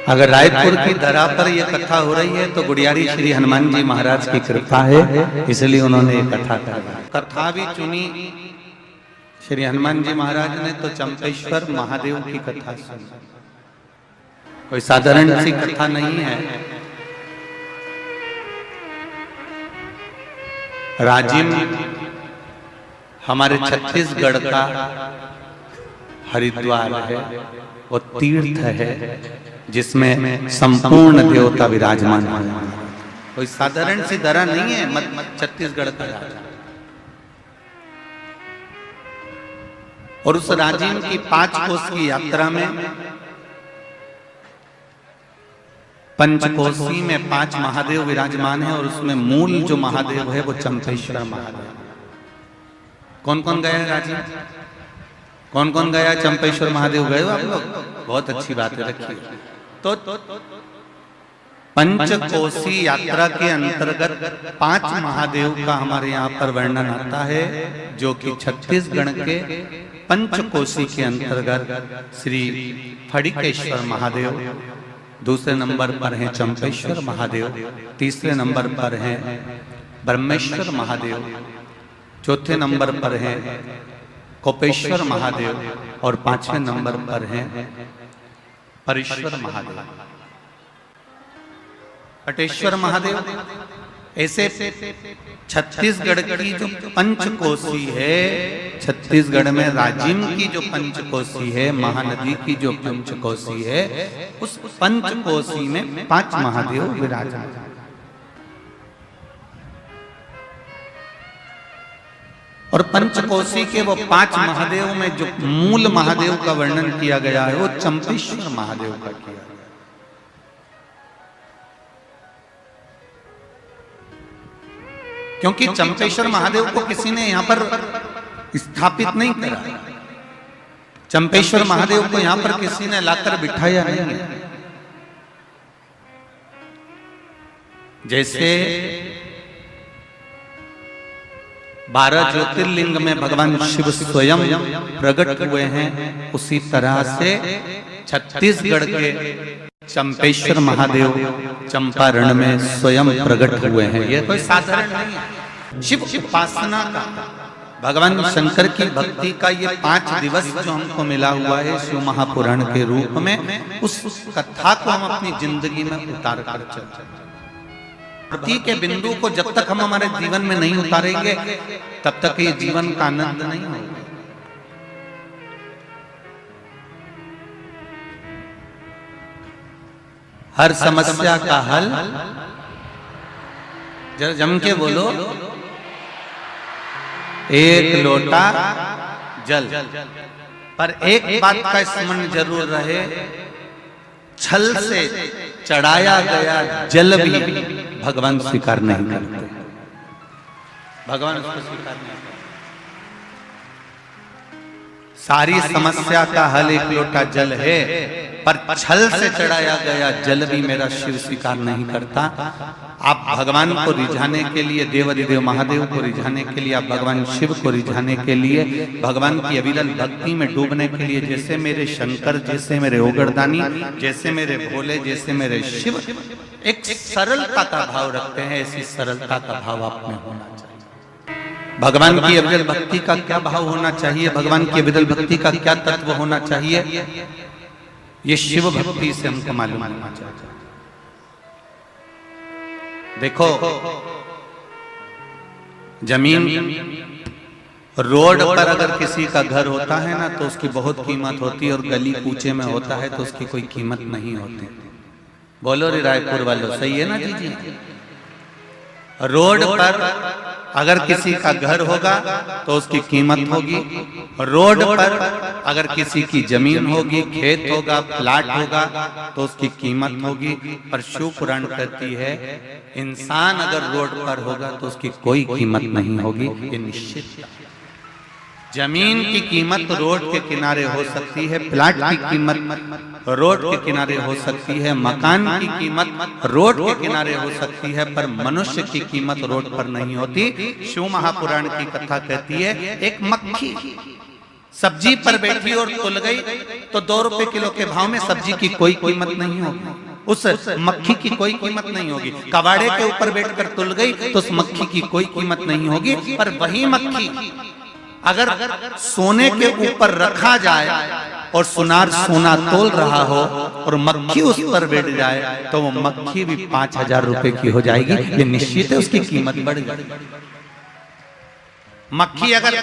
अगर रायपुर की दरा पर यह कथा हो रही है तो गुड़ियारी श्री हनुमान जी महाराज की कृपा है, इसलिए उन्होंने ये कथा कथा भी चुनी श्री हनुमान जी महाराज ने। तो चंपेश्वर महादेव की कथा सुनी, कोई साधारण सी कथा नहीं है। राजिम हमारे छत्तीसगढ़ का हरिद्वार है, वो तीर्थ है जिसमें संपूर्ण देवता विराजमान है। कोई साधारण सी दरा नहीं है छत्तीसगढ़ का राजा। और उस राजिम की 5 कोस की यात्रा में पंचकोसी में 5 महादेव विराजमान है और उसमें मूल जो महादेव है वो चंपेश्वर महादेव। कौन कौन गया है राजिम? कौन कौन गया? चंपेश्वर महादेव गए हो आप लोग? बहुत अच्छी बात है, रखिए। तो पंचकोसी यात्रा के अंतर्गत 5 महादेव का हमारे यहाँ पर वर्णन आता है, जो कि छत्तीसगढ़ के पंचकोसी के अंतर्गत श्री फड़िकेश्वर महादेव, दूसरे नंबर पर हैं चंपेश्वर महादेव, तीसरे नंबर पर हैं ब्रह्मेश्वर महादेव, चौथे नंबर पर हैं कोपेश्वर महादेव और 5वें नंबर पर हैं परेश्वर महादेव, पटेश्वर महादेव। ऐसे छत्तीसगढ़ की जो पंचकोसी है, छत्तीसगढ़ में राजिम की जो पंचकोसी है, महानदी की जो पंचकोसी है, उस पंचकोसी में 5 महादेव विराजमान। और पंचकोसी के वो 5 महादेव में जो मूल महादेव का वर्णन किया गया है वो चंपेश्वर महादेव का किया गया। क्योंकि चंपेश्वर महादेव को किसी ने यहां पर स्थापित नहीं करा, चंपेश्वर महादेव को यहां पर किसी ने लाकर बिठाया नहीं है। जैसे 12 ज्योतिर्लिंग में भगवान शिव स्वयं प्रकट हुए हैं, उसी तरह से छत्तीसगढ़ के चंपेश्वर महादेव चंपारण में स्वयं प्रकट हुए हैं। यह कोई साधारण नहीं है। शिव उपासना का, भगवान शंकर की भक्ति का ये 5 दिवस जो हमको मिला हुआ है शिव महापुराण के रूप में, उस कथा को हम अपनी जिंदगी में उतार कर चलते। भक्ति के बिंदु को जब तक हम हमारे जीवन में नहीं उतारेंगे तब तक ये जीवन का आनंद नहीं होगा। हर समस्या का हल, जरा जम के बोलो, एक लोटा जल। पर एक बात का स्मरण जरूर रहे, छल से चढ़ाया गया जल भी भगवान स्वीकार नहीं करते, भगवान उसको स्वीकार नहीं करते। सारी समस्या का हल एक लोटा जल है, पर छल से चढ़ाया गया जल भी मेरा शिव स्वीकार नहीं करता। आप भगवान को रिझाने के लिए, देवाधिदेव महादेव को रिझाने के लिए, आप भगवान शिव को रिझाने के लिए, भगवान की अविरल भक्ति में डूबने के लिए, जैसे मेरे शंकर, जैसे मेरे ओगरदानी, जैसे मेरे भोले, जैसे मेरे शिव एक सरलता का भाव रखते हैं, ऐसी सरलता का भाव आप में होना चाहिए। भगवान की अविरल भक्ति का क्या भाव होना चाहिए, भगवान की अविरल भक्ति का क्या तत्व होना चाहिए, ये शिव भक्ति से हमको मालूम होना चाहिए। देखो, जमीन रोड पर अगर किसी का घर होता है ना तो उसकी बहुत कीमत होती है, और गली कूचे में होता है तो उसकी कोई कीमत नहीं होती। बोलो रे रायपुर वालों, सही है ना जी? जी, रोड पर अगर किसी का घर होगा तो उसकी कीमत होगी, रोड पर अगर किसी की जमीन होगी, खेत होगा, प्लाट होगा तो उसकी कीमत होगी। पर शिव पुराण कहती है इंसान अगर रोड पर होगा तो उसकी कोई कीमत नहीं होगी, ये निश्चित। जमीन की कीमत रोड के किनारे हो सकती है, प्लाट की कीमत रोड के किनारे हो सकती है, मकान की कीमत रोड के किनारे हो सकती है, पर मनुष्य की कीमत रोड पर नहीं होती। शिव महापुराण की कथा कहती है एक मक्खी सब्जी पर बैठी और तुल गई तो 2 रुपए किलो के भाव में सब्जी की कोई कीमत नहीं होगी, उस मक्खी की कोई कीमत नहीं होगी। कबाड़े के ऊपर बैठकर तुल गई तो उस मक्खी की कोई कीमत नहीं होगी। पर वही मक्खी अगर सोने के ऊपर रखा जाए और सुनार सोना तोल रहा हो और मक्खी उस पर बैठ जाए तो वो मक्खी भी 5,000 रुपए की हो जाएगी। ये निश्चित है, उसकी कीमत बढ़ जाएगी। मक्खी अगर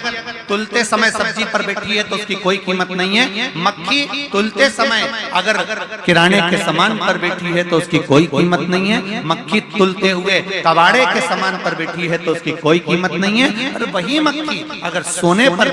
तुलते समय सब्जी पर बैठी है तो उसकी कोई कीमत नहीं है। मक्खी तुलते समय अगर किराने के सामान पर बैठी है तो उसकी कोई कीमत नहीं है। मक्खी तुलते हुए कबाड़े के सामान पर बैठी है तो उसकी कोई कीमत नहीं है। और वही मक्खी अगर सोने पर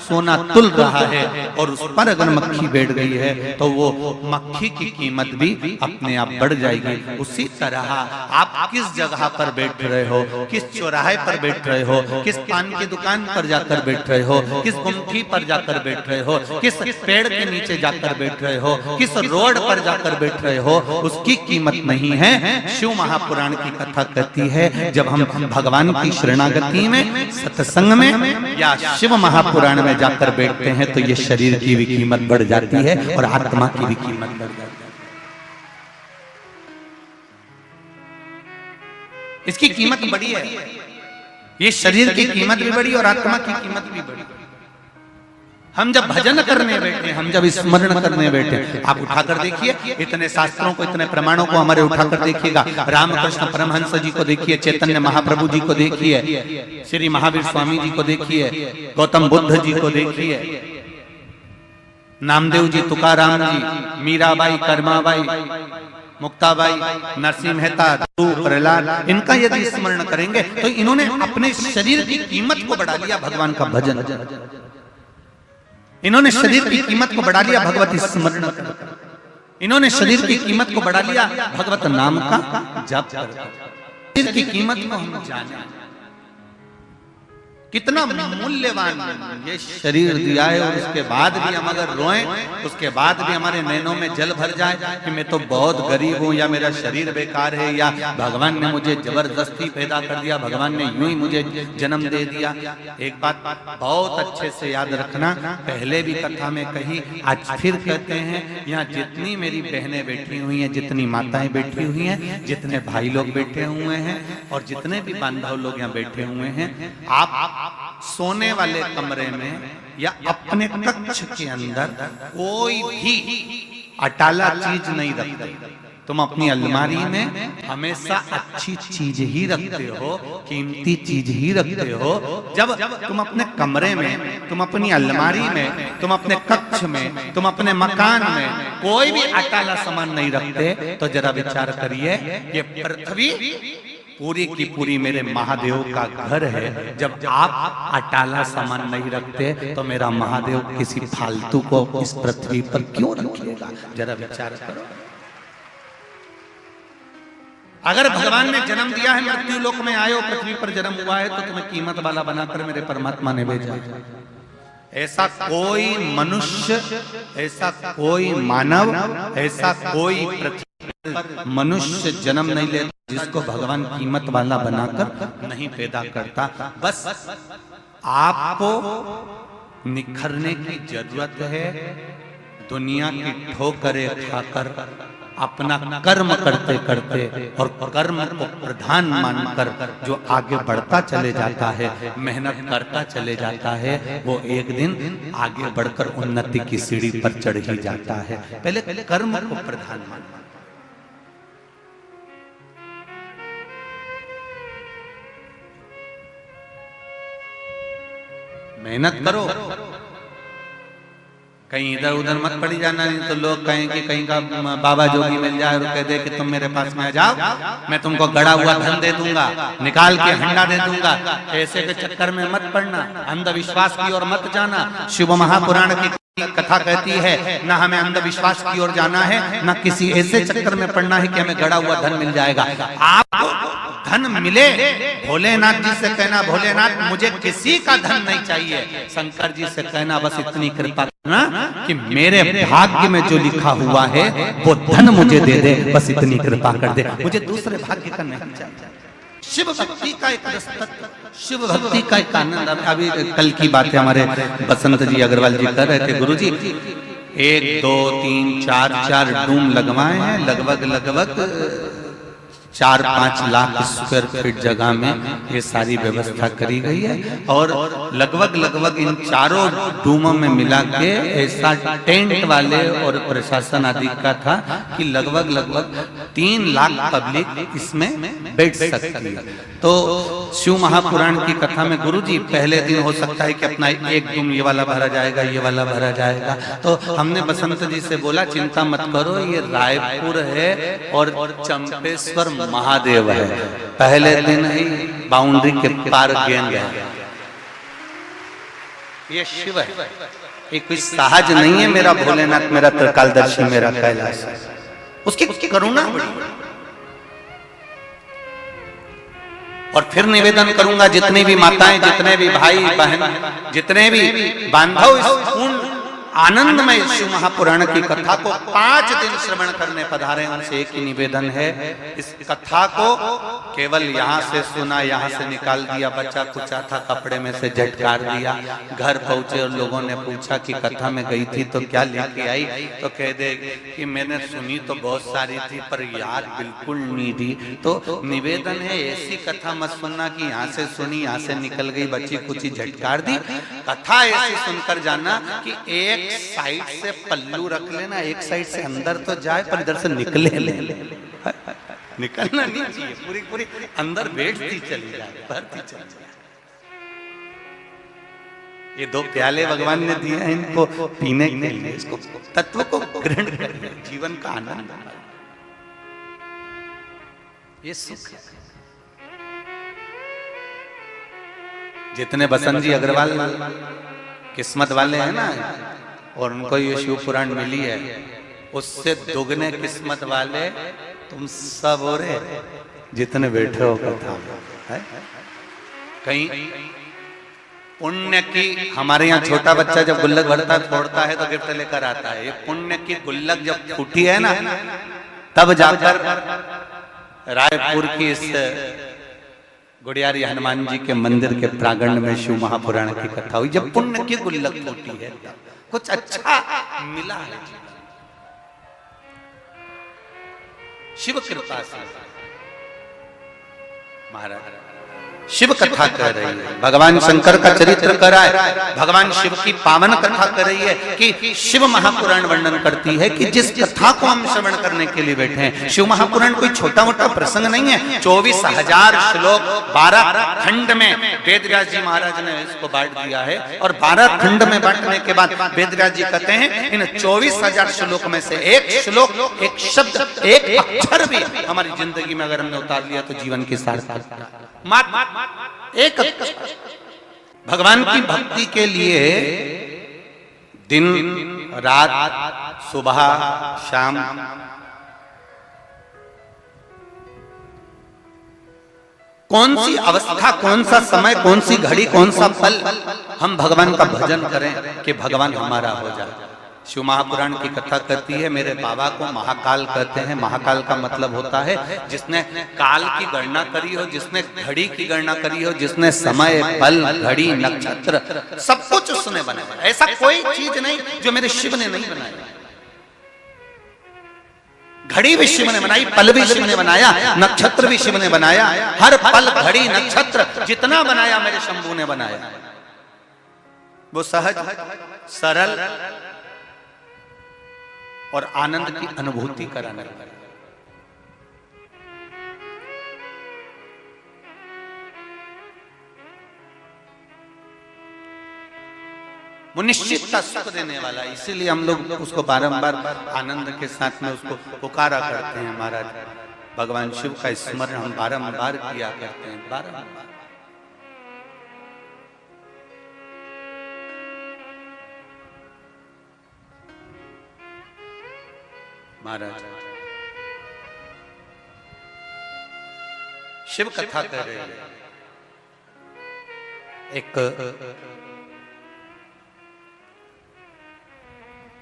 सोना तुल रहा है और उस पर अगर मक्खी बैठ गई है तो वो मक्खी की कीमत भी अपने आप बढ़ जाएगी। उसी तरह आप किस जगह पर बैठ रहे हो, किस चौराहे पर बैठ रहे हो, किस पान की दुकान पर जाकर बैठ रहे हो, किस गुमठी पर जाकर बैठ रहे हो, किस पेड़ के नीचे जाकर बैठ रहे हो, किस रोड पर जाकर बैठ रहे हो, उसकी कीमत नहीं है। शिव महापुराण की कथा कहती है जब हम भगवान की शरणागति में, सत्संग में या शिव महापुराण में जाकर बैठते हैं तो ये शरीर की भी कीमत बढ़ जाती है और आत्मा की भी कीमत बढ़ जाती है। इसकी कीमत बड़ी है, ये शरीर की कीमत भी बढ़ी और आत्मा की कीमत भी बढ़ी। हम जब भजन करने बैठे, हम जब स्मरण करने बैठे, आप उठाकर देखिए इतने शास्त्रों को, इतने प्रमाणों को हमारे उठाकर देखिएगा। रामकृष्ण परमहंस जी को देखिए, चैतन्य महाप्रभु जी को देखिए, श्री महावीर स्वामी जी को देखिए, गौतम बुद्ध जी को देखिए, नामदेव जी, तुकाराम जी, मीराबाई, कर्माबाई, मुक्ताबाई, नरसिंह मेहता, प्रहलाद, इनका यदि स्मरण करेंगे तो इन्होंने अपने शरीर की कीमत को बढ़ा लिया भगवान का भजन, इन्होंने शरीर की कीमत को बढ़ा लिया भगवती स्मरण, इन्होंने शरीर की कीमत को बढ़ा लिया भगवत नाम का जप कर। शरीर की कीमत को हम जाने कितना मूल्यवान ये शरीर दिया है और उसके बाद भी हम अगर रोएं, उसके बाद भी हमारे नैनों में जल भर जाए कि मैं तो बहुत गरीब हूं, या मेरा शरीर बेकार है, या भगवान ने मुझे जबरदस्ती पैदा कर दिया, भगवान ने यूं ही मुझे जन्म दे दिया। एक बात बहुत अच्छे से याद रखना, पहले भी कथा में कही, आज फिर कहते हैं, यहाँ जितनी मेरी बहनें बैठी हुई हैं, जितनी माताएं बैठी हुई हैं, जितने भाई लोग बैठे हुए हैं और जितने भी बांधव लोग यहाँ बैठे हुए हैं, आप सोने वाले कमरे में या अपने कक्ष के अंदर कोई भी अटाला चीज नहीं रखते। तुम अपनी अलमारी में हमेशा अच्छी चीज ही रखते हो, कीमती चीज ही रखते हो। जब तुम अपने कमरे में, तुम अपनी अलमारी में, तुम अपने कक्ष में, तुम अपने मकान में कोई भी अटाला सामान नहीं रखते तो जरा विचार करिए, ये पृथ्वी पूरी की पूरी मेरे महादेव का घर है। जब आप अटाला सामान नहीं रखते तो मेरा महादेव किसी फालतू को इस पृथ्वी पर क्यों रखिएगा? जरा विचार करो। अगर भगवान ने जन्म दिया है, मृत्यु लोक में आए हो, पृथ्वी पर जन्म हुआ है, तो तुम्हें कीमत वाला बनाकर मेरे परमात्मा ने भेजा। ऐसा कोई मनुष्य, ऐसा कोई मानव, ऐसा कोई पृथ्वी मनुष्य जन्म नहीं लेता जिसको भगवान कीमत वाला बनाकर नहीं पैदा करता। बस आपको निखरने की जरूरत है। दुनिया की ठोकरें खाकर अपना कर्म करते करते और कर्म को प्रधान मानकर जो आगे बढ़ता चले जाता है, मेहनत करता चले जाता है, वो एक दिन आगे बढ़कर उन्नति की सीढ़ी पर चढ़ ही जाता है। पहले कर्म को प्रधान मानना। मेहनत करो, कहीं इधर उधर मत पड़ी जाना, नहीं तो लोग कहें कि कहीं का बाबा जोगी मिल जाए और कह दे कि तुम मेरे पास में आ जाओ, मैं तुमको गड़ा हुआ धन दे दूंगा, निकाल के हंडा दे दूंगा। ऐसे के चक्कर में मत पड़ना, अंधविश्वास की ओर मत जाना। शिव महापुराण की कथा कहती है, न हमें अंधविश्वास की ओर जाना है, न किसी ऐसे चक्कर में पड़ना है कि हमें गड़ा हुआ धन मिल जाएगा। आपको धन मिले, भोलेनाथ जी से कहना, भोलेनाथ मुझे किसी का धन नहीं चाहिए। शंकर जी से कहना, बस इतनी कृपा करना कि मेरे भाग्य में जो लिखा हुआ है वो धन मुझे दे दे, बस इतनी कृपा कर दे, मुझे दूसरे भाग्य का नहीं चाहिए। शिव भक्ति का एक रसतत्व, शिव भक्ति का एक आनंद। अभी कल की बात है, हमारे बसंत जी अग्रवाल जी कर रहे थे, गुरु जी 1 2 3 4 डूम लगवाए हैं, लगभग 4-5 लाख स्क्वायर फीट जगह में ये सारी व्यवस्था करी गई है। और लगभग इन चारों डूमों में मिला के ऐसा टेंट वाले और प्रशासन आदि का था कि लगभग 3 लाख पब्लिक इसमें बैठ सकती है। तो शिव महापुराण की कथा में गुरुजी पहले दिन हो सकता है कि अपना एक डूम ये वाला भरा जाएगा, ये वाला भरा जाएगा। तो हमने बसंत जी से बोला चिंता मत करो, ये रायपुर है और चंपेश्वर महादेव है, पहले दिन ही बाउंड्री के पार गेंद है। ये शिव है, ये कोई सहज नहीं है मेरा भोलेनाथ, मेरा त्रिकालदर्शी, मेरा कैलाश। उसकी करुणा बड़ी। और फिर निवेदन करूंगा जितनी भी माताएं, जितने भी भाई बहन, जितने भी बांधव इस पूर्ण आनंदमय शिव महापुराण की कथा को 5 दिन श्रवण करने पधारे, उनसे एक ही निवेदन है, इस कथा को केवल यहाँ से सुना, यहाँ से निकाल दिया, बच्चा कुचा था कपड़े में से झटकार दिया, घर पहुंचे और लोगों ने पूछा कि कथा में गई थी तो क्या लेके आई, तो कह दे कि मैंने सुनी तो बहुत सारी थी पर याद बिल्कुल नहीं थी। तो निवेदन है ऐसी कथा मत सुनना कि यहाँ से सुनी, यहाँ से निकल गई, बच्ची कुची झटकार दी। कथा ऐसी सुनकर जाना कि एक साइड से पल्लू रख लेना, एक साइड से अंदर तो जाए पर इधर से निकले निकलना नहीं चाहिए, पूरी अंदर बैठती चली जाए, भरती चली जाए। ये 2 प्याले भगवान ने दिए हैं इनको पीने के लिए, इसको तत्व को ग्रहण करने, जीवन का आनंद, ये सुख। जितने बसंत जी अग्रवाल किस्मत वाले हैं ना, और उनको ये शिव पुराण मिली है, उससे दोगुने किस्मत वाले तुम सब हो रहे जितने बैठे हो कथा है। कहीं पुण्य की, हमारे यहाँ छोटा बच्चा जब गुल्लक भरता फोड़ता है तो गिफ्ट लेकर आता है, ये पुण्य की गुल्लक जब फूटी है ना, तब जाकर रायपुर की इस गुड़ियारी हनुमान जी के मंदिर के प्रांगण में शिव महापुराण की कथा हुई। जब पुण्य की गुल्लक फूटी है, कुछ अच्छा मिला है शिव कृपा से। महाराज शिव कथा कह रही है, भगवान शंकर का चरित्र कर रहा है, भगवान शिव की पावन कथा कर रही है कि शिव महापुराण वर्णन करती है कि जिस कथा को हम श्रवण करने के लिए बैठे हैं, शिव महापुराण कोई छोटा मोटा प्रसंग नहीं है। 24,000 श्लोक 12 खंड में वेदव्यास जी महाराज ने इसको बांट दिया है, और 12 खंड में बांटने के बाद वेदव्यास जी कहते हैं इन 24,000 श्लोक में से एक श्लोक, एक शब्द, एक अक्षर भी हमारी जिंदगी में अगर हमने उतार लिया तो जीवन की सार्थकता। एक भगवान की भक्ति के लिए दिन रात सुबह शाम कौन सी अवस्था, कौन सा समय, कौन सी घड़ी, कौन सा पल हम भगवान का भजन करें कि भगवान हमारा हो जाए। शिव महापुराण की कथा करती है, मेरे बाबा को महाकाल कहते हैं। महाकाल का मतलब होता है जिसने काल की गणना करी हो, जिसने घड़ी की गणना करी हो, जिसने समय, पल, घड़ी, नक्षत्र सब कुछ उसने बनाया। ऐसा कोई चीज नहीं जो मेरे शिव ने नहीं बनाया। घड़ी भी शिव ने बनाई, पल भी शिव ने बनाया, नक्षत्र भी शिव ने बनाया। हर पल, घड़ी, नक्षत्र जितना बनाया मेरे शंभू ने बनाया। वो सहज, सरल और आनंद की अनुभूति कराने वाला। वो निश्चितता सुख देने वाला, इसीलिए हम लोग उसको बारंबार आनंद के साथ में उसको पुकारा करते हैं। महाराज भगवान शिव का स्मरण हम बारंबार किया करते हैं, बारंबार। महाराज शिव कथा कर रहे हैं। एक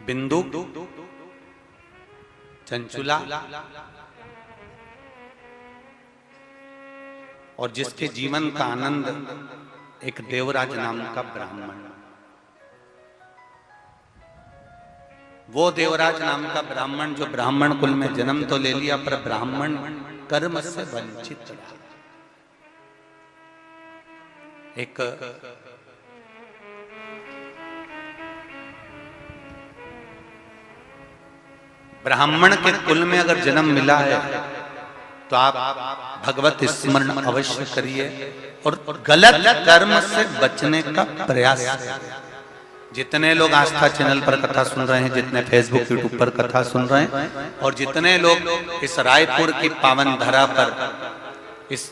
बिंदु, चंचुला, और जिसके जीवन का आनंद एक देवराज नाम का ब्राह्मण, वो देवराज नाम का ब्राह्मण जो ब्राह्मण कुल में जन्म तो ले लिया पर ब्राह्मण कर्म से वंचित रहा। एक ब्राह्मण के कुल में अगर जन्म मिला है तो आप भगवत स्मरण अवश्य करिए और गलत कर्म से बचने का प्रयास करिए। जितने लोग आस्था चैनल पर कथा सुन रहे हैं, जितने फेसबुक यूट्यूब पर कथा सुन रहे हैं और जितने लोग इस रायपुर की पावन धरा पर इस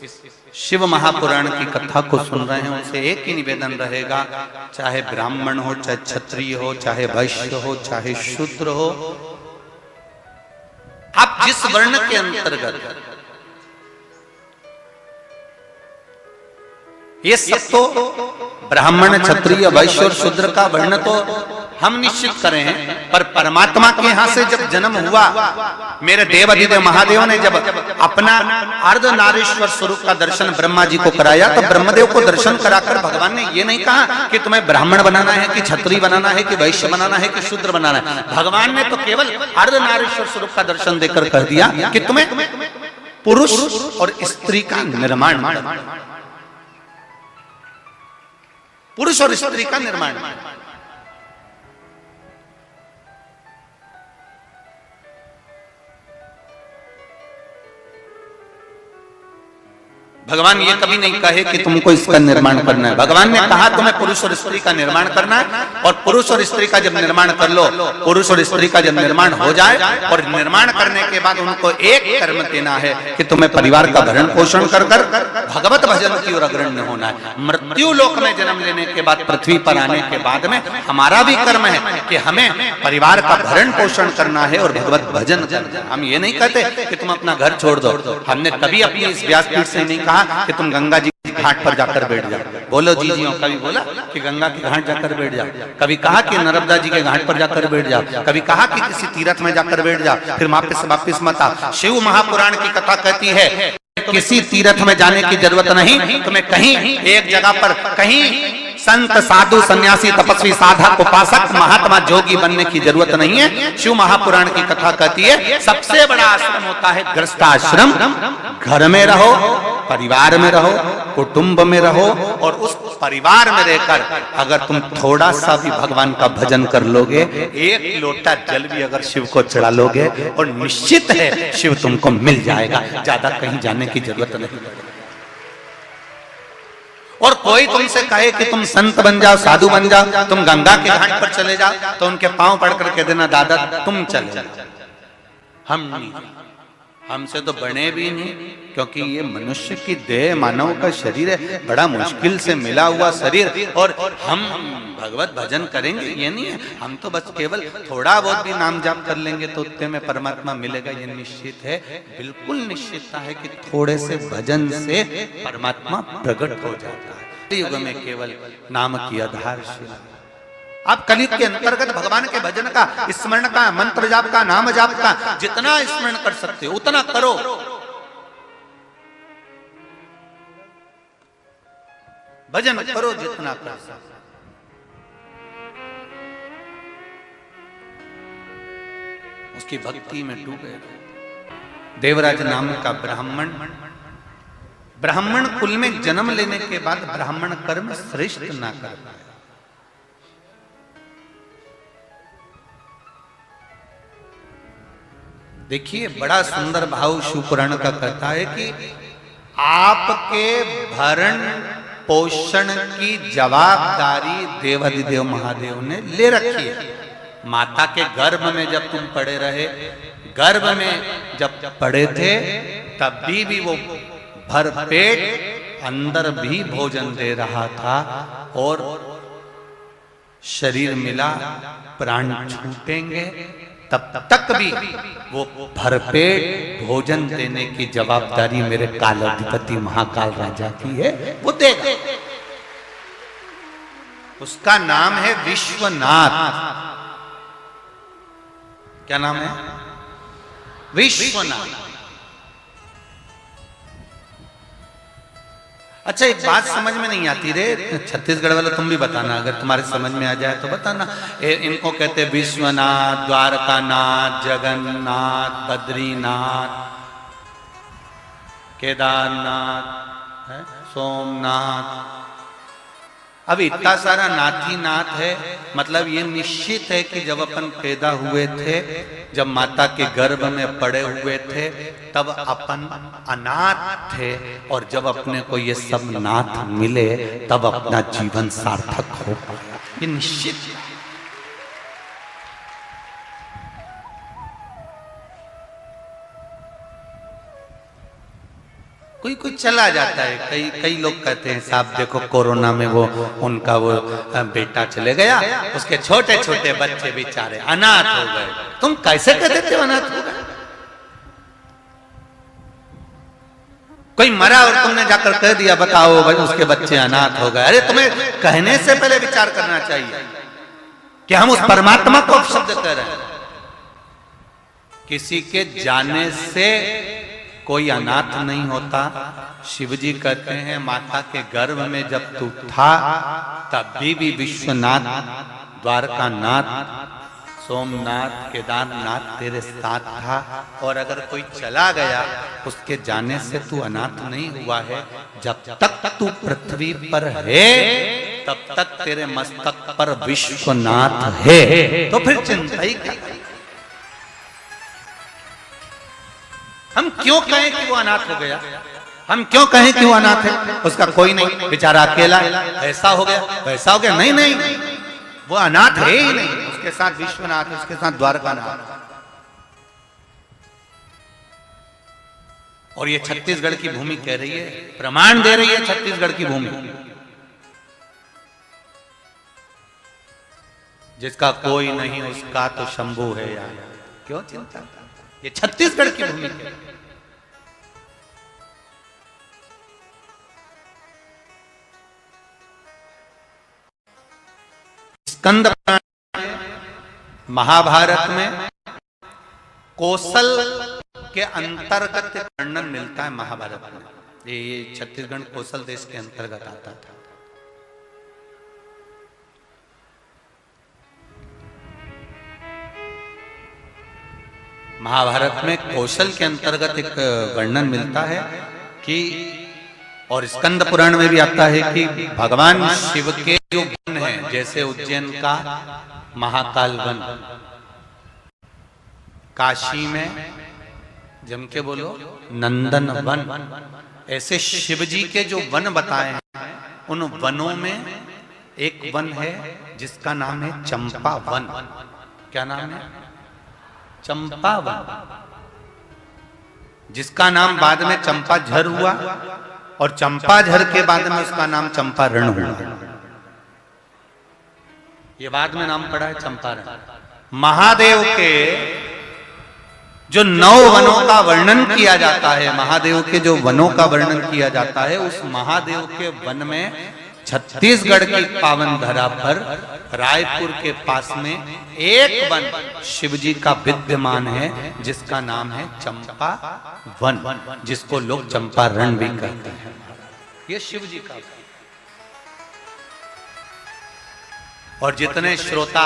शिव महापुराण की कथा को सुन रहे हैं, उनसे एक ही निवेदन रहेगा, चाहे ब्राह्मण हो, चाहे क्षत्रिय हो, चाहे वैश्य हो, चाहे शूद्र हो, आप जिस वर्ण के अंतर्गत, ये सब तो ब्राह्मण, क्षत्रिय, वैश्य और शूद्र का वर्ण तो हम निश्चित करें हैं, पर परमात्मा के यहां से जब जन्म हुआ, मेरे देवाधिदेव महादेव ने जब अपना अर्धनारीश्वर स्वरूप का दर्शन ब्रह्मा जी को कराया, तो ब्रह्मदेव को दर्शन कराकर भगवान ने ये नहीं कहा कि तुम्हें ब्राह्मण बनाना है, कि क्षत्रिय बनाना है, कि वैश्य बनाना है, कि शूद्र बनाना है। भगवान ने तो केवल अर्धनारीश्वर स्वरूप का दर्शन देकर कह दिया कि तुम्हें पुरुष और स्त्री का निर्माण, पुरुष और स्त्री का निर्माण। भगवान ये कभी नहीं कहे कि तुमको इसका निर्माण करना है। भगवान ने कहा तुम्हें पुरुष और स्त्री का निर्माण करना है, और पुरुष और स्त्री का जब निर्माण कर लो, पुरुष और स्त्री का जब निर्माण हो जाए और निर्माण करने के बाद उनको एक कर्म देना है कि तुम्हें परिवार का भरण पोषण कर कर भगवत भजन की ओर अग्रणी होना है। मृत्यु लोक में जन्म लेने के बाद, पृथ्वी पर आने के बाद में हमारा भी कर्म है कि हमें परिवार का भरण पोषण करना है और भगवत भजन करना है। हम ये नहीं कहते कि तुम अपना घर छोड़ दो। हमने कभी अपनी इस व्यासपीठ से नहीं कहा कि तुम गंगा जी के घाट पर जाकर बैठ जाओ। बोलो जी जी, कभी बोला कि गंगा के घाट जाकर बैठ जाओ, कभी कहा कि नर्मदा जी के घाट पर जाकर बैठ जाओ, कभी कहा कि किसी तीर्थ में जाकर बैठ जाओ, फिर वापिस मत आओ। शिव महापुराण की कथा कहती है किसी तीर्थ में जाने की जरूरत नहीं, तुम्हें कहीं एक जगह पर कहीं संत, साधु, सन्यासी, तपस्वी, साधक, उपासक, महात्मा, जोगी बनने की जरूरत नहीं है। शिव महापुराण की कथा कहती है सबसे बड़ा आश्रम होता है गृहस्थाश्रम। घर में रहो, परिवार में रहो, कुटुंब में रहो, और उस परिवार में रहकर अगर तुम थोड़ा सा भी भगवान का भजन कर लोगे, एक लोटा जल भी अगर शिव को चढ़ा लोगे, और निश्चित है शिव तुमको मिल जाएगा। ज्यादा कहीं जाने की जरूरत नहीं। और कोई तुमसे कहे कि तुम संत बन जाओ, साधु बन जाओ, तुम गंगा के घाट पर चले जाओ, तो उनके पांव पड़कर कह देना दादा तुम चले जाओ, हम नहीं, हमसे तो बने भी नहीं, क्योंकि ये मनुष्य की देह, मानव का शरीर है, बड़ा मुश्किल से मिला हुआ शरीर, और हम भगवत भजन करेंगे ये नहीं है। हम तो बस केवल थोड़ा बहुत भी नाम जाप कर लेंगे तो उतने में परमात्मा मिलेगा, ये निश्चित है। बिल्कुल निश्चितता है कि थोड़े से भजन से परमात्मा प्रकट हो जाता है। युग में केवल नाम की आधारशिला। आप कलयुग के अंतर्गत भगवान के भजन का, स्मरण का, मंत्र जाप का, नाम जाप का जितना स्मरण कर सकते हो उतना करो। भजन करो जितना कर सकते। उसकी भक्ति में डूबे। देवराज नाम का ब्राह्मण, ब्राह्मण कुल में जन्म लेने के बाद ब्राह्मण कर्म श्रेष्ठ ना कर पाए। देखिए बड़ा सुंदर भाव शिव पुराण का कहता है कि आपके भरण पोषण की जवाबदारी देवाधिदेव महादेव ने ले रखी है। माता के गर्भ में जब तुम पड़े रहे, गर्भ में जब पड़े थे, तब भी वो भरपेट अंदर भी भोजन दे रहा था, और शरीर मिला, प्राण छूटेंगे, तब तक भी वो भरपेट भोजन देने की जवाबदारी मेरे कालाधिपति महाकाल राजा की है, वो देगा। उसका नाम है विश्वनाथ। क्या नाम है? विश्वनाथ। अच्छा एक बात समझ में नहीं आती रे, छत्तीसगढ़ वाले तुम भी बताना, अगर तुम्हारे समझ में आ जाए तो बताना। इनको कहते विश्वनाथ, द्वारकानाथ, जगन्नाथ, बद्रीनाथ, केदारनाथ, सोमनाथ। अब इतना सारा नाथ ही नाथ है, मतलब ये निश्चित है कि जब अपन पैदा हुए थे, जब माता के गर्भ में पड़े हुए थे, तब अपन अनाथ थे, और जब अपने को ये सब नाथ मिले तब अपना जीवन सार्थक हो पाया। ये निश्चित है। कोई कोई चला जाता है, कई लोग कहते हैं साहब देखो कोरोना में वो उनका वो बेटा चले गया, उसके छोटे छोटे बच्चे बेचारे अनाथ हो गए। तुम कैसे कह देते हो अनाथ हो गए? कोई मरा और तुमने जाकर कह दिया बताओ भाई उसके बच्चे अनाथ हो गए। अरे तुम्हें कहने से पहले विचार करना चाहिए कि हम उस परमात्मा को शब्द कह रहे हैं। किसी के जाने से कोई अनाथ नहीं होता। शिव जी कहते हैं माता के गर्भ में जब तू था तब भी विश्वनाथ, द्वारकानाथ, सोमनाथ, केदारनाथ तेरे साथ था, और अगर कोई चला गया उसके जाने से तू अनाथ नहीं हुआ है। जब तक तू पृथ्वी पर है तब तक तेरे मस्तक पर विश्वनाथ है, तो फिर चिंता ही क्या? हम क्यों कहें कि वो अनाथ हो गया? हम क्यों कहें कि वो अनाथ है? उसका कोई नहीं, बेचारा अकेला, ऐसा हो गया वैसा हो गया। नहीं नहीं, वो अनाथ है ही नहीं। उसके साथ विश्वनाथ, उसके साथ द्वारकानाथ। और ये छत्तीसगढ़ की भूमि कह रही है, प्रमाण दे रही है छत्तीसगढ़ की भूमि, जिसका कोई नहीं उसका तो शंभू है यार। क्यों चिंता? ये छत्तीसगढ़ की भूमि है। स्कंद महाभारत में कौशल के अंतर्गत वर्णन मिलता है महाभारत में। ये छत्तीसगढ़ कौशल देश के अंतर्गत आता था। महाभारत में कौशल के अंतर्गत एक वर्णन मिलता है कि, और स्कंद पुराण में भी आता है कि भगवान शिव के जो वन है, जैसे उज्जैन का महाकाल वन, काशी में जम के बोलो नंदन वन, ऐसे शिव जी के जो वन बताए हैं उन वनों में एक वन है जिसका नाम है चंपा वन। क्या नाम है? चंपा वन, जिसका नाम बाद में चंपा झर हुआ, और चंपा झर के बाद में उसका नाम चंपारण हुआ। ये बाद में नाम पड़ा है चंपारण। महादेव के जो 9 वनों का वर्णन किया जाता है, महादेव के जो वनों का वर्णन किया जाता है, उस महादेव के वन में छत्तीसगढ़ की पावन धरा पर रायपुर के पास में एक वन शिव जी का विद्यमान है जिसका नाम है चंपा वन, जिसको लोग चंपारण भी कहते हैं। ये शिव जी का। और जितने श्रोता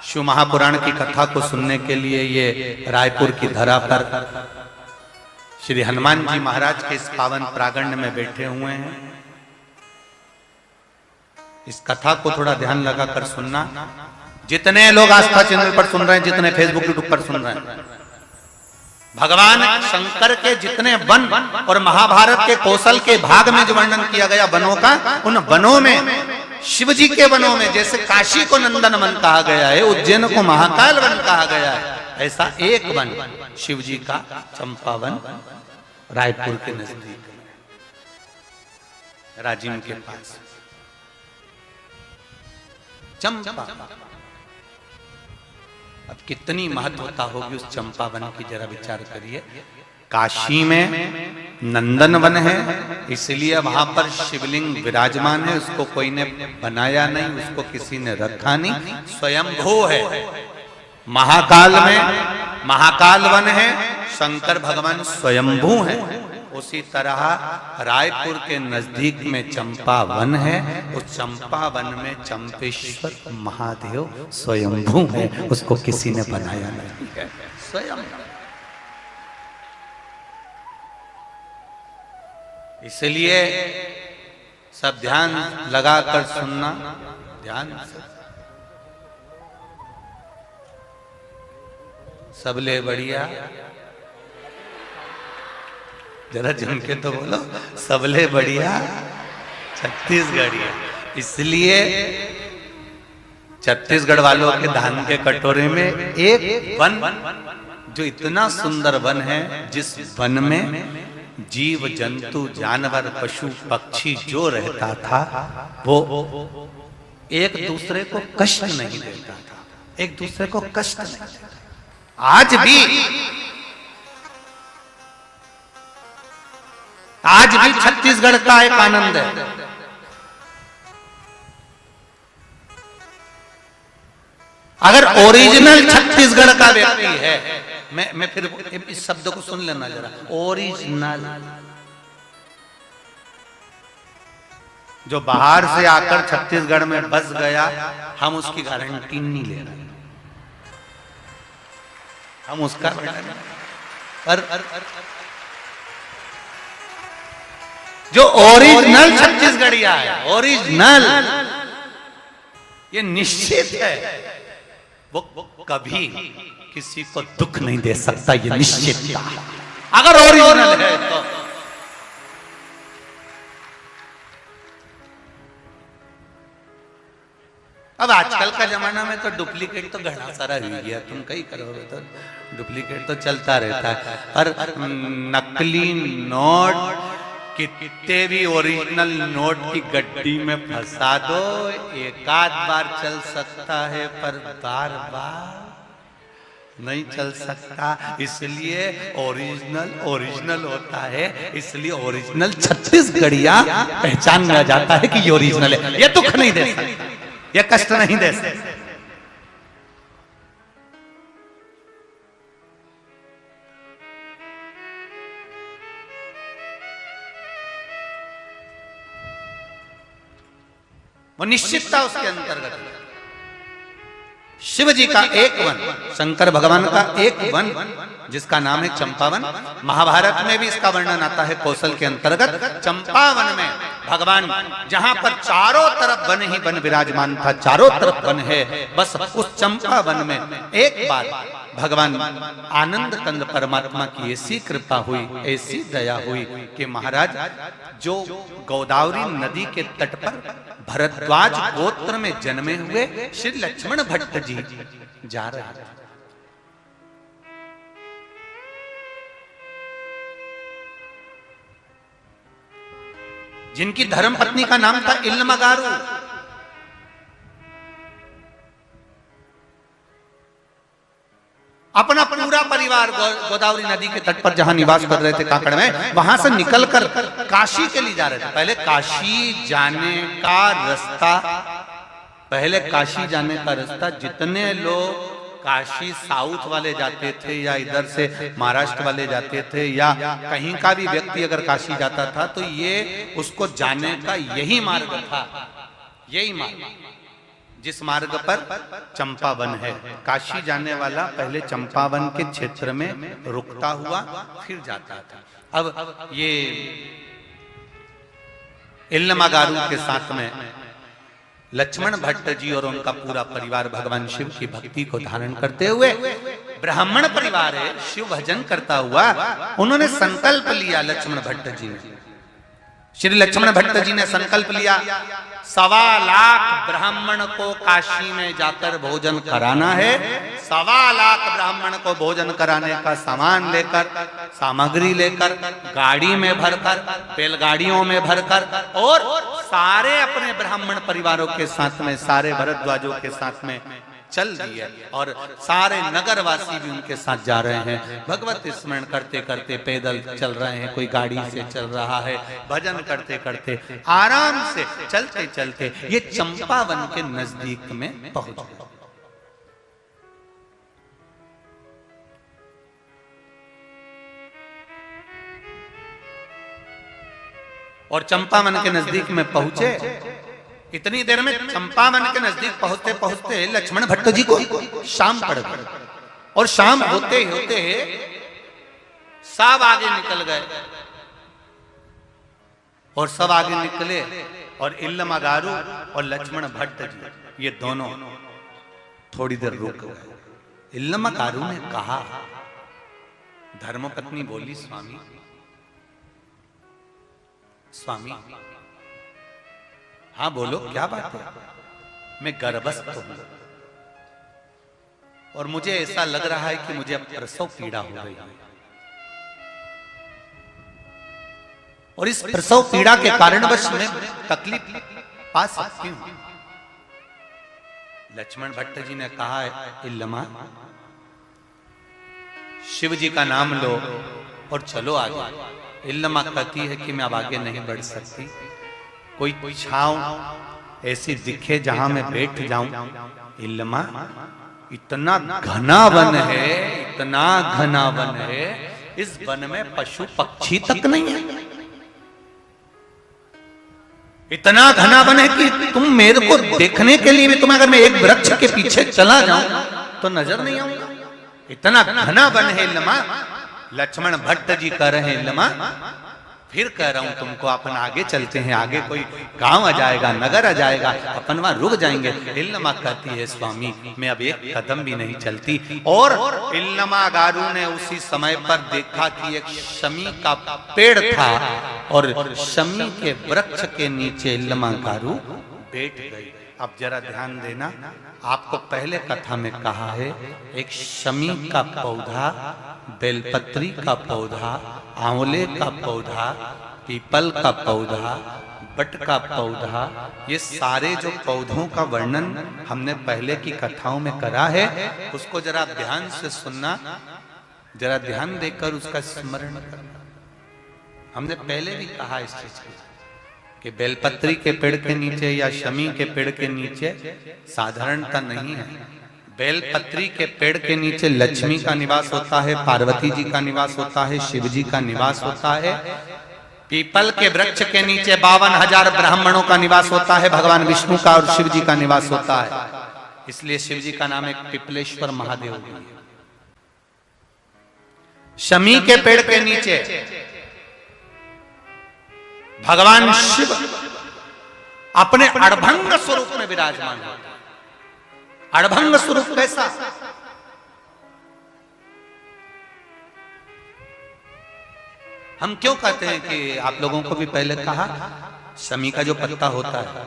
शिव महापुराण की कथा को सुनने के लिए ये रायपुर की धरा पर श्री हनुमान जी महाराज के इस पावन प्रांगण में बैठे हुए हैं, इस कथा को थोड़ा ध्यान लगाकर सुनना। जितने लोग आस्था चैनल पर सुन रहे हैं, जितने फेसबुक यूट्यूब पर सुन रहे हैं, भगवान शंकर के जितने वन और महाभारत के कौशल के भाग में जो वर्णन किया गया वनों का, उन वनों में शिव जी के वनों में जैसे काशी को नंदन वन कहा गया है, उज्जैन को महाकाल वन कहा गया है, ऐसा एक वन शिव जी का चंपावन रायपुर के नजदीक राजिम के पास चंपा। अब कितनी महत्वता होगी उस चंपा वन की, जरा विचार करिए। काशी में नंदन वन है, इसलिए वहां पर शिवलिंग विराजमान है, उसको कोई ने बनाया नहीं, उसको किसी ने रखा नहीं, स्वयंभू है। महाकाल में महाकाल वन है, शंकर भगवान स्वयंभू हैं, उसी तरह रायपुर के नजदीक में चंपा वन है। उस चंपा वन में चंपेश्वर महादेव स्वयंभू है, उसको किसी ने बनाया नहीं है, स्वयं। इसलिए सब ध्यान लगाकर सुनना, ध्यान से। सबले बढ़िया, जरा जम के तो बोलो, सबले बढ़िया छत्तीसगढ़िया। इसलिए छत्तीसगढ़ वालों के धान के कटोरे में एक वन, जो इतना सुंदर वन है, जिस वन में जीव जंतु जानवर पशु पक्षी जो रहता था वो एक दूसरे को कष्ट नहीं देता था, एक दूसरे को कष्ट नहीं देता। आज भी छत्तीसगढ़ का एक आनंद है। अगर ओरिजिनल छत्तीसगढ़ का व्यक्ति है, मैं फिर इस शब्द को सुन लेना जरा, ओरिजिनल। जो बाहर से आकर छत्तीसगढ़ में बस गया, हम उसकी गारंटी नहीं ले रहे, हम उसका पर जो ओरिजिनल छत्तीसगढ़िया है, ओरिजिनल, ये निश्चित है वो कभी किसी को दुख नहीं दे सकता, ये निश्चित था, अगर ओरिजिनल है तो। अब आजकल का जमाना में तो डुप्लीकेट तो घना सारा हो गया, तुम कहीं करोगे तो डुप्लीकेट तो चलता रहता है। और नकली नोट कितने भी ओरिजिनल नोट की गड्डी में फंसा दो, एक आध बार चल सकता है, पर बार बार नहीं चल सकता। इसलिए ओरिजिनल होता है, इसलिए ओरिजिनल छत्तीसगढ़िया पहचान में आ जाता है कि ये ओरिजिनल है, ये दुख नहीं दे सकता, ये कष्ट नहीं दे सकता। वो निश्चितता उसके अंतर्गत। शिव जी का एक वन, शंकर भगवान का एक वन, जिसका नाम है चंपावन। महाभारत में भी इसका वर्णन आता है कौशल के अंतर्गत। चंपावन में भगवान, जहां पर चारों तरफ वन ही वन विराजमान था, चारों तरफ वन है, बस उस चंपावन में एक बार भगवान आनंद कंद परमात्मा की ऐसी कृपा हुई, ऐसी दया हुई कि महाराज जो गोदावरी नदी के तट पर भरद्वाज गोत्र में जन्मे हुए श्री लक्ष्मण भट्ट जी जा रहे हैं। जिनकी धर्म पत्नी का नाम था इल्मगारू। अपना पूरा परिवार गोदावरी नदी के तट पर जहां निवास कर रहे थे काकड़ में, वहां से निकलकर काशी के लिए जा रहे थे। पहले काशी जाने का रास्ता, पहले काशी जाने का रास्ता, जितने लोग काशी साउथ वाले जाते थे या इधर से महाराष्ट्र वाले जाते थे या कहीं का भी व्यक्ति अगर काशी जाता था तो ये उसको जाने का यही मार्ग था, यही मार्ग जिस मार्ग पर चंपावन है। काशी जाने वाला पहले चंपावन के क्षेत्र में रुकता हुआ फिर जाता था। अब ये इल्मगारू के साथ में लक्ष्मण भट्ट जी और उनका पूरा परिवार भगवान शिव की भक्ति को धारण करते हुए, ब्राह्मण परिवार है, शिव भजन करता हुआ उन्होंने संकल्प लिया। लक्ष्मण भट्ट जी ने, श्री लक्ष्मण भट्ट जी ने संकल्प लिया, 1.25 लाख ब्राह्मण को काशी में जाकर भोजन कराना है। 1.25 लाख ब्राह्मण को भोजन कराने का सामान लेकर, सामग्री लेकर, गाड़ी में भरकर, बैलगाड़ियों में भरकर, और सारे अपने ब्राह्मण परिवारों के साथ में, सारे भरद्वाजों के साथ में चल दिए और सारे नगरवासी भी उनके साथ जा रहे हैं। भगवत स्मरण करते करते पैदल चल रहे हैं, कोई गाड़ी से चल रहा है, भजन करते करते आराम से चलते चलते ये चंपावन के नजदीक में पहुंच गए। और चंपावन के नजदीक में पहुंचे। इतनी देर में चंपावन के नजदीक पहुंचते पहुंचते लक्ष्मण भट्ट जी को शाम पड़ गई, और शाम होते होते सब आगे निकल गए, और सब आगे निकले, और इल्लमागारू और लक्ष्मण भट्ट जी ये दोनों थोड़ी देर रुक गए। इल्लमागारू ने कहा, धर्मपत्नी बोली, स्वामी स्वामी, हाँ बोलो क्या बात है? मैं गर्भस्थ हूं और मुझे ऐसा लग रहा है कि मुझे अब प्रसव पीड़ा हो रही है, और इस प्रसव पीड़ा के कारणवश मैं तकलीफ पा सकती हूं। लक्ष्मण भट्ट जी ने कहा, इल्लमा शिव जी का नाम लो और चलो आगे। इल्लमा कहती है कि मैं अब आगे नहीं बढ़ सकती, कोई छांव ऐसी दिखे जहां मैं बैठ जाऊं। इल्लमा इतना घना वन है, इतना घना वन है, इस वन में पशु पक्षी तक नहीं है। इतना घना वन है कि तुम मेरे को देखने के लिए भी, तुम्हें अगर मैं एक वृक्ष के पीछे चला जाऊं तो नजर नहीं आऊंगा। इतना घना वन है इल्लमा। लक्ष्मण भट्ट जी कह रहे हैं, इल्लमा फिर कह रहा हूं तुमको, अपन आगे चलते हैं, आगे कोई गांव आ जाएगा, नगर आ जाएगा, अपन वहां रुक जाएंगे। इल्लमा कहती है, स्वामी मैं अब एक कदम भी नहीं चलती। और इल्लमागारू ने उसी समय पर देखा कि एक शमी का पेड़ था, और शमी के वृक्ष के नीचे इल्लमागारू बैठ गई। अब जरा ध्यान देना, आपको पहले कथा में कहा है, एक शमी का पौधा, बेलपत्री का पौधा, आंवले का पौधा, पीपल का पौधा, बट का पौधा, ये सारे जो पौधों का वर्णन हमने पहले की कथाओं में करा है, उसको जरा ध्यान से सुनना, जरा ध्यान देकर उसका स्मरण करना। हमने पहले भी कहा इस चीज की कि बेलपत्री के पेड़ के नीचे या शमी के पेड़ के नीचे साधारणता नहीं है। बेलपत्री के पेड़ के नीचे लक्ष्मी का निवास होता है, पार्वती जी का निवास होता है, शिव जी का निवास होता है। पीपल के वृक्ष के नीचे 52,000 ब्राह्मणों का निवास होता है, भगवान विष्णु का और शिव जी का निवास होता है। इसलिए शिव जी का नाम एक पिपलेश्वर महादेव है। शमी के पेड़ के नीचे भगवान शिव अपने अड़भंग स्वरूप में विराजमान होते हैं। अड़भंग स्वरूप कैसा? हम क्यों कहते हैं कि आप लोगों को भी पहले कहा, शमी का जो पत्ता होता है,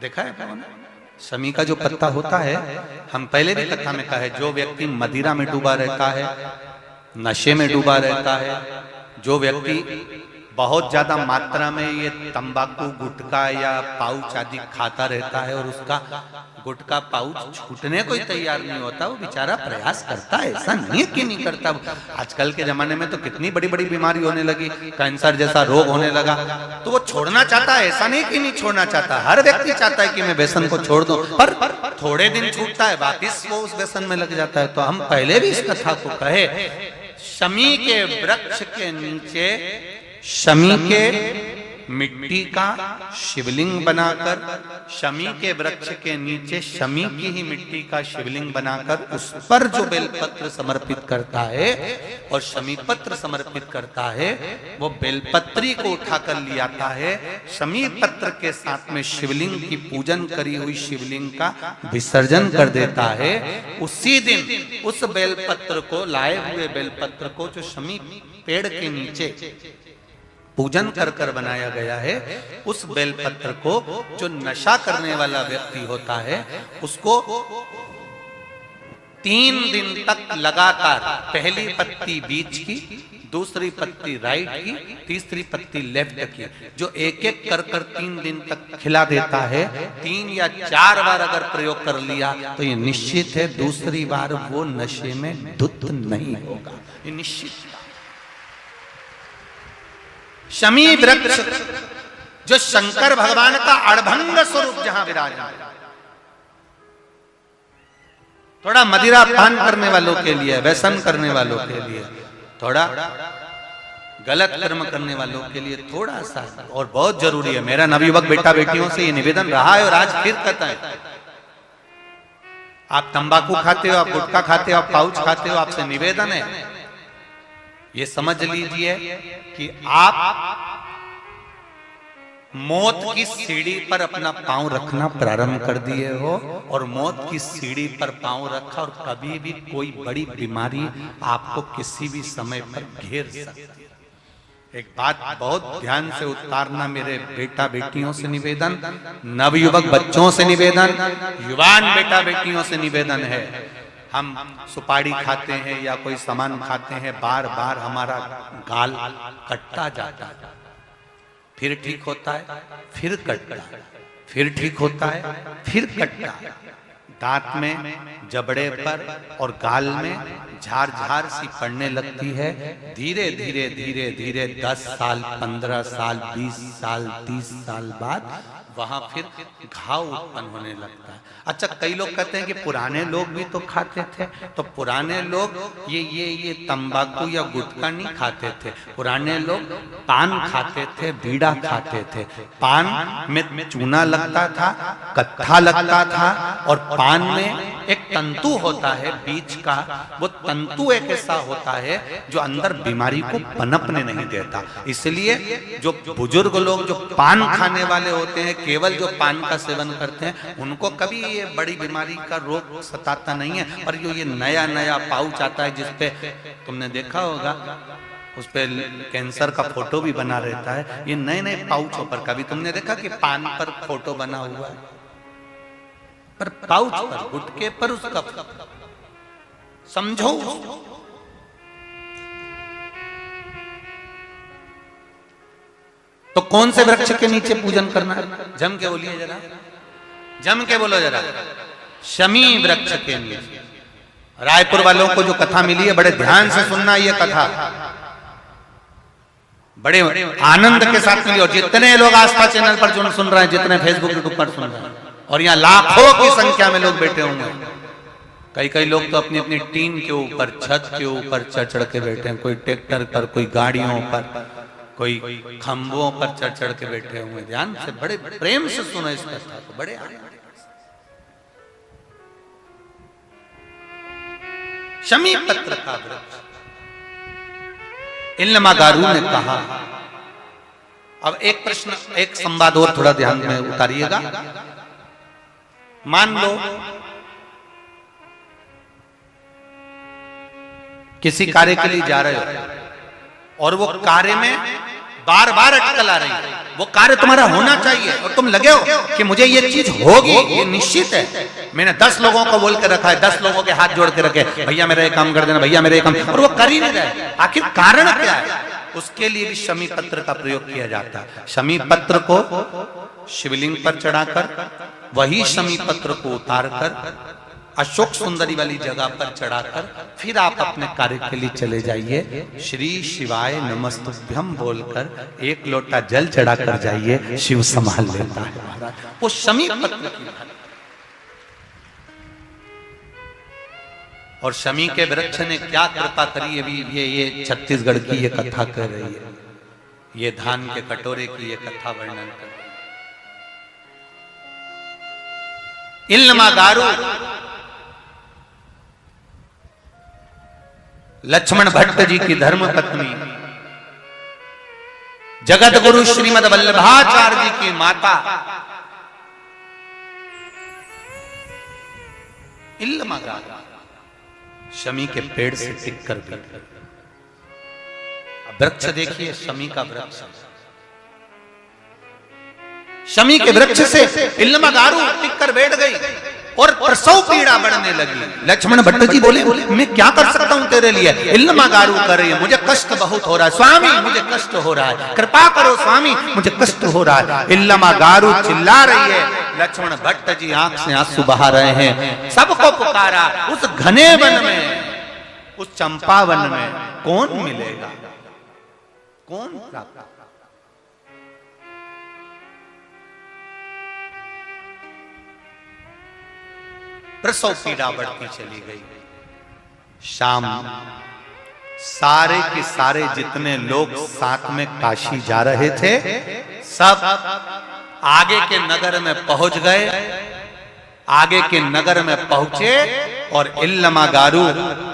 देखा है शमी का जो पत्ता होता है, हम पहले भी कथा में कहा है, जो व्यक्ति मदिरा में डूबा रहता है, नशे में डूबा रहता है, जो व्यक्ति बहुत ज्यादा मात्रा में ये तंबाकू, गुटखा या पाउच आदि खाता रहता है और उसका गुटखा पाउच छूटने को ही तैयार नहीं होता, वो बेचारा प्रयास करता है, ऐसा नहीं कि नहीं करता। आजकल के जमाने में तो कितनी बड़ी बड़ी बीमारी होने लगी, कैंसर जैसा रोग होने लगा, तो वो छोड़ना चाहता है, ऐसा नहीं कि नहीं छोड़ना चाहता। हर व्यक्ति चाहता है कि मैं व्यसन को छोड़ दूं, पर थोड़े दिन छूटता है, वापिस वो उस व्यसन में लग जाता है। तो हम पहले भी इस कथा को कहे, शमी के वृक्ष के नीचे शमी के मिट्टी का शिवलिंग बनाकर, शमी के वृक्ष के नीचे शमी की ही मिट्टी का शिवलिंग बनाकर उस पर जो बेलपत्र समर्पित करता है और शमी पत्र समर्पित करता है, वो बेलपत्री को उठाकर ले आता है, शमी पत्र के साथ में शिवलिंग की पूजन करी हुई शिवलिंग का विसर्जन कर देता है। उसी दिन उस बेलपत्र को, लाए हुए बेलपत्र को जो शमी पेड़ के नीचे पूजन कर कर बनाया गया है, उस बेलपत्र को जो नशा करने वाला व्यक्ति होता है, उसको 3 दिन तक लगातार पहली पत्ती बीच की, दूसरी पत्ती राइट की, तीसरी पत्ती लेफ्ट की, जो एक एक कर कर 3 दिन तक खिला देता है। 3 या 4 बार अगर प्रयोग कर लिया तो ये निश्चित है दूसरी बार वो नशे में धुत नहीं होगा, ये निश्चित। शमी वृक्ष जो शंकर भगवान का अड़भंग स्वरूप जहां विराजमान, थोड़ा मदिरा पान करने वालों के लिए, व्यसन करने वालों के लिए, थोड़ा गलत कर्म करने वालों के लिए थोड़ा सा और बहुत जरूरी है। मेरा नवयुवक बेटा बेटियों से ये निवेदन रहा है और आज फिर कहता है, आप तंबाकू खाते हो, आप गुटखा खाते हो, आप पाउच खाते हो, आपसे निवेदन है ये समझ लीजिए कि आप मौत की सीढ़ी पर अपना पांव रखना प्रारंभ कर दिए हो और मौत की सीढ़ी पर पांव रखा और कभी भी कोई बड़ी बीमारी आपको किसी भी समय पर घेर सकती है। एक बात बहुत ध्यान से उतारना मेरे बेटा बेटियों से निवेदन, नवयुवक बच्चों से निवेदन, युवान बेटा बेटियों से निवेदन है। हम सुपारी खाते हैं या कोई सामान खाते हैं, बार बार हमारा गाल कटता जाता है, फिर ठीक होता है, फिर कटता है, फिर ठीक होता है, फिर कटता है। दांत में, जबड़े पर और गाल में झार झार सी पड़ने लगती है। धीरे धीरे धीरे धीरे 10 साल, 15 साल, 20 साल, 30 साल बाद वहां फिर घाव उत्पन्न होने लगता है। अच्छा, कई लोग कहते हैं कि पुराने लोग भी तो खाते थे, तो पुराने लोग ये तंबाकू या गुटखा नहीं खाते थे। पुराने लोग पान खाते थे, बीड़ा खाते थे। पान में चूना लगता था, कत्था लगता था और पान में एक तंतु होता है बीच का, वो तंतु एक ऐसा होता है जो अंदर बीमारी को पनपने नहीं देता। इसलिए जो बुजुर्ग लोग जो पान खाने वाले होते हैं, केवल जो पान का सेवन करते हैं, उनको कभी ये बड़ी बीमारी का रोग सताता नहीं है। और जो ये नया नया पाउच आता है जिसपे तुमने देखा होगा, उस पे कैंसर का फोटो भी बना रहता है, ये नए नए पाउचों पर कभी तुमने देखा कि पान पर फोटो बना हुआ है, पर पाउच पर, गुटके पर उसका समझो। तो कौन से वृक्ष के नीचे पूजन करना है? जम के बोलिए जरा, जम के बोलो जरा। शमी वृक्ष के नीचे। रायपुर वालों को जो कथा मिली है, बड़े ध्यान से सुनना ये कथा, बड़े आनंद के साथ मिली। और जितने लोग आस्था चैनल पर जो सुन रहे हैं, जितने फेसबुक यूट्यूब पर सुन रहे हैं, और यहाँ लाखों की संख्या में लोग बैठे होंगे। कई लोग तो अपनी अपनी टीन के ऊपर, छत के ऊपर चढ़ चढ़ के बैठे हैं, कोई ट्रैक्टर पर, कोई गाड़ियों पर, कोई खंभों पर चढ़ चढ़ के बैठे हुए। ध्यान से, बड़े प्रेम से सुनो इस कथा को, बड़े शमी पत्र का वृक्ष। इल्मागारू ने कहा, अब एक प्रश्न, एक संवाद और थोड़ा ध्यान में उतारिएगा। मान लो किसी कार्य के लिए जा रहे हो और वो कार्य में बार बार अटकल आ रही है, वो कार्य तुम्हारा होना चाहिए और तुम लगे हो कि मुझे ये चीज होगी, ये निश्चित है। मैंने 10 लोगों को बोल के रखा है, 10 लोगों के हाथ जोड़ के रखे, भैया मेरा ये काम कर देना, भैया मेरा ये काम, और वो कर ही नहीं रहे। आखिर कारण क्या है? उसके लिए भी शमी पत्र का प्रयोग किया जाता है। शमी पत्र को शिवलिंग पर चढ़ाकर, वही शमी पत्र को उतारकर अशोक सुंदरी वाली जगह पर चढ़ाकर फिर आप अपने कार्य के लिए चले जाइए। श्री शिवाय नमस्तुभ्यम बोलकर 1 लोटा जल चढ़ाकर जाइए, शिव संभाल लेता है। वो शमी पत्र की, और शमी के वृक्ष ने क्या कृपा करी, अभी ये छत्तीसगढ़ की ये कथा कह रही है, ये धान के कटोरे की ये कथा वर्णन कर रही है। इल्मागारू लक्ष्मण भट्ट जी की धर्म पत्नी, जगत गुरु श्रीमद वल्लभाचार्य जी की माता इल्मागारू शमी के पेड़ से टिक कर गई। वृक्ष देखिए, शमी का वृक्ष, शमी के वृक्ष से इल्मागारू टिक कर बैठ गई और प्रसव पीड़ा बढ़ने लगी। लक्ष्मण भट्ट जी बोले, मैं क्या कर सकता हूं तेरे लिए? इल्मागारू कर रही है, मुझे कष्ट बहुत हो रहा है स्वामी, मुझे कष्ट हो रहा है, कृपा करो स्वामी, मुझे कष्ट हो रहा है। इल्मागारू चिल्ला रही है, लक्ष्मण भट्ट जी आंख से आंसू बहा रहे हैं। सबको पुकारा, उस घने वन में, उस चंपा वन में कौन मिलेगा, कौन प्राप्त? प्रसव पीड़ा बढ़ती चली गई। शाम सारे के सारे जितने लोग साथ में काशी जा रहे थे सब आगे के नगर में पहुंच गए। आगे के नगर में पहुंचे और इल्लमागारू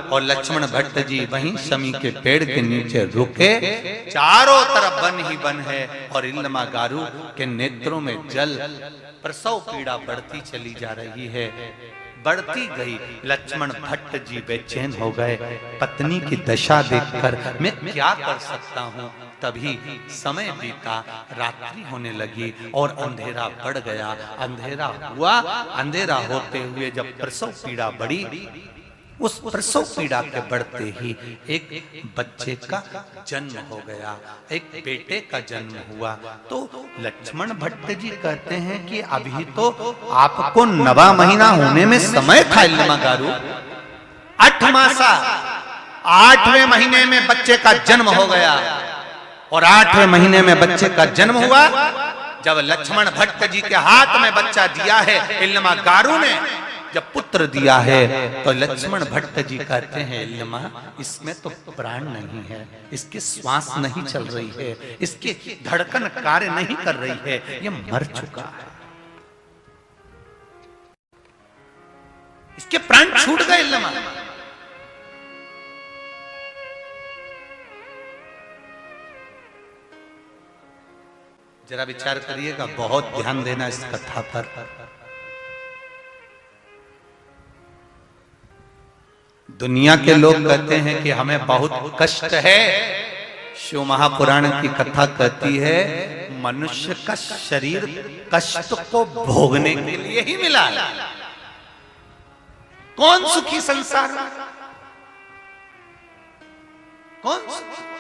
और लक्ष्मण भट्ट जी वहीं शमी के पेड़ के नीचे रुके। चारों तरफ वन ही वन है और इल्लमागारू के नेत्रों में जल। प्रसव पीड़ा बढ़ती चली जा रही है, बढ़ती गई। लक्ष्मण भट्ट जी बेचैन हो गए। पत्नी की दशा देखकर मैं क्या कर सकता हूँ। तभी समय बीता, रात्रि होने लगी और अंधेरा बढ़ गया। अंधेरा हुआ, अंधेरा होते हुए जब प्रसव पीड़ा बढ़ी, उस प्रसव पीड़ा के बढ़ते ही एक बच्चे का जन्म हो गया, एक बेटे का जन्म हुआ। तो लक्ष्मण भट्ट जी कहते हैं कि अभी तो आपको 9वां महीना होने में समय था इल्लमागारू। 8 मासा, 8वें महीने में बच्चे का जन्म हो गया और 8वें महीने में बच्चे का जन्म हुआ। जब लक्ष्मण भट्ट जी के हाथ में बच्चा दिया है इल्लमागारू ने, जब पुत्र दिया है, तो लक्ष्मण भट्ट जी कहते हैं इल्लमा इसमें तो प्राण नहीं है, इसकी श्वास नहीं चल रही है, इसकी धड़कन कार्य नहीं कर रही है, ये मर चुका है, इसके प्राण छूट गए इल्लमा। जरा विचार करिएगा, बहुत ध्यान देना इस कथा पर। दुनिया के लोग कहते हैं कि हमें बहुत कष्ट है। शिव महापुराण की कथा कहती है मनुष्य का शरीर कष्ट को भोगने के लिए ही मिला है। कौन सुखी संसार में, कौन सुखी?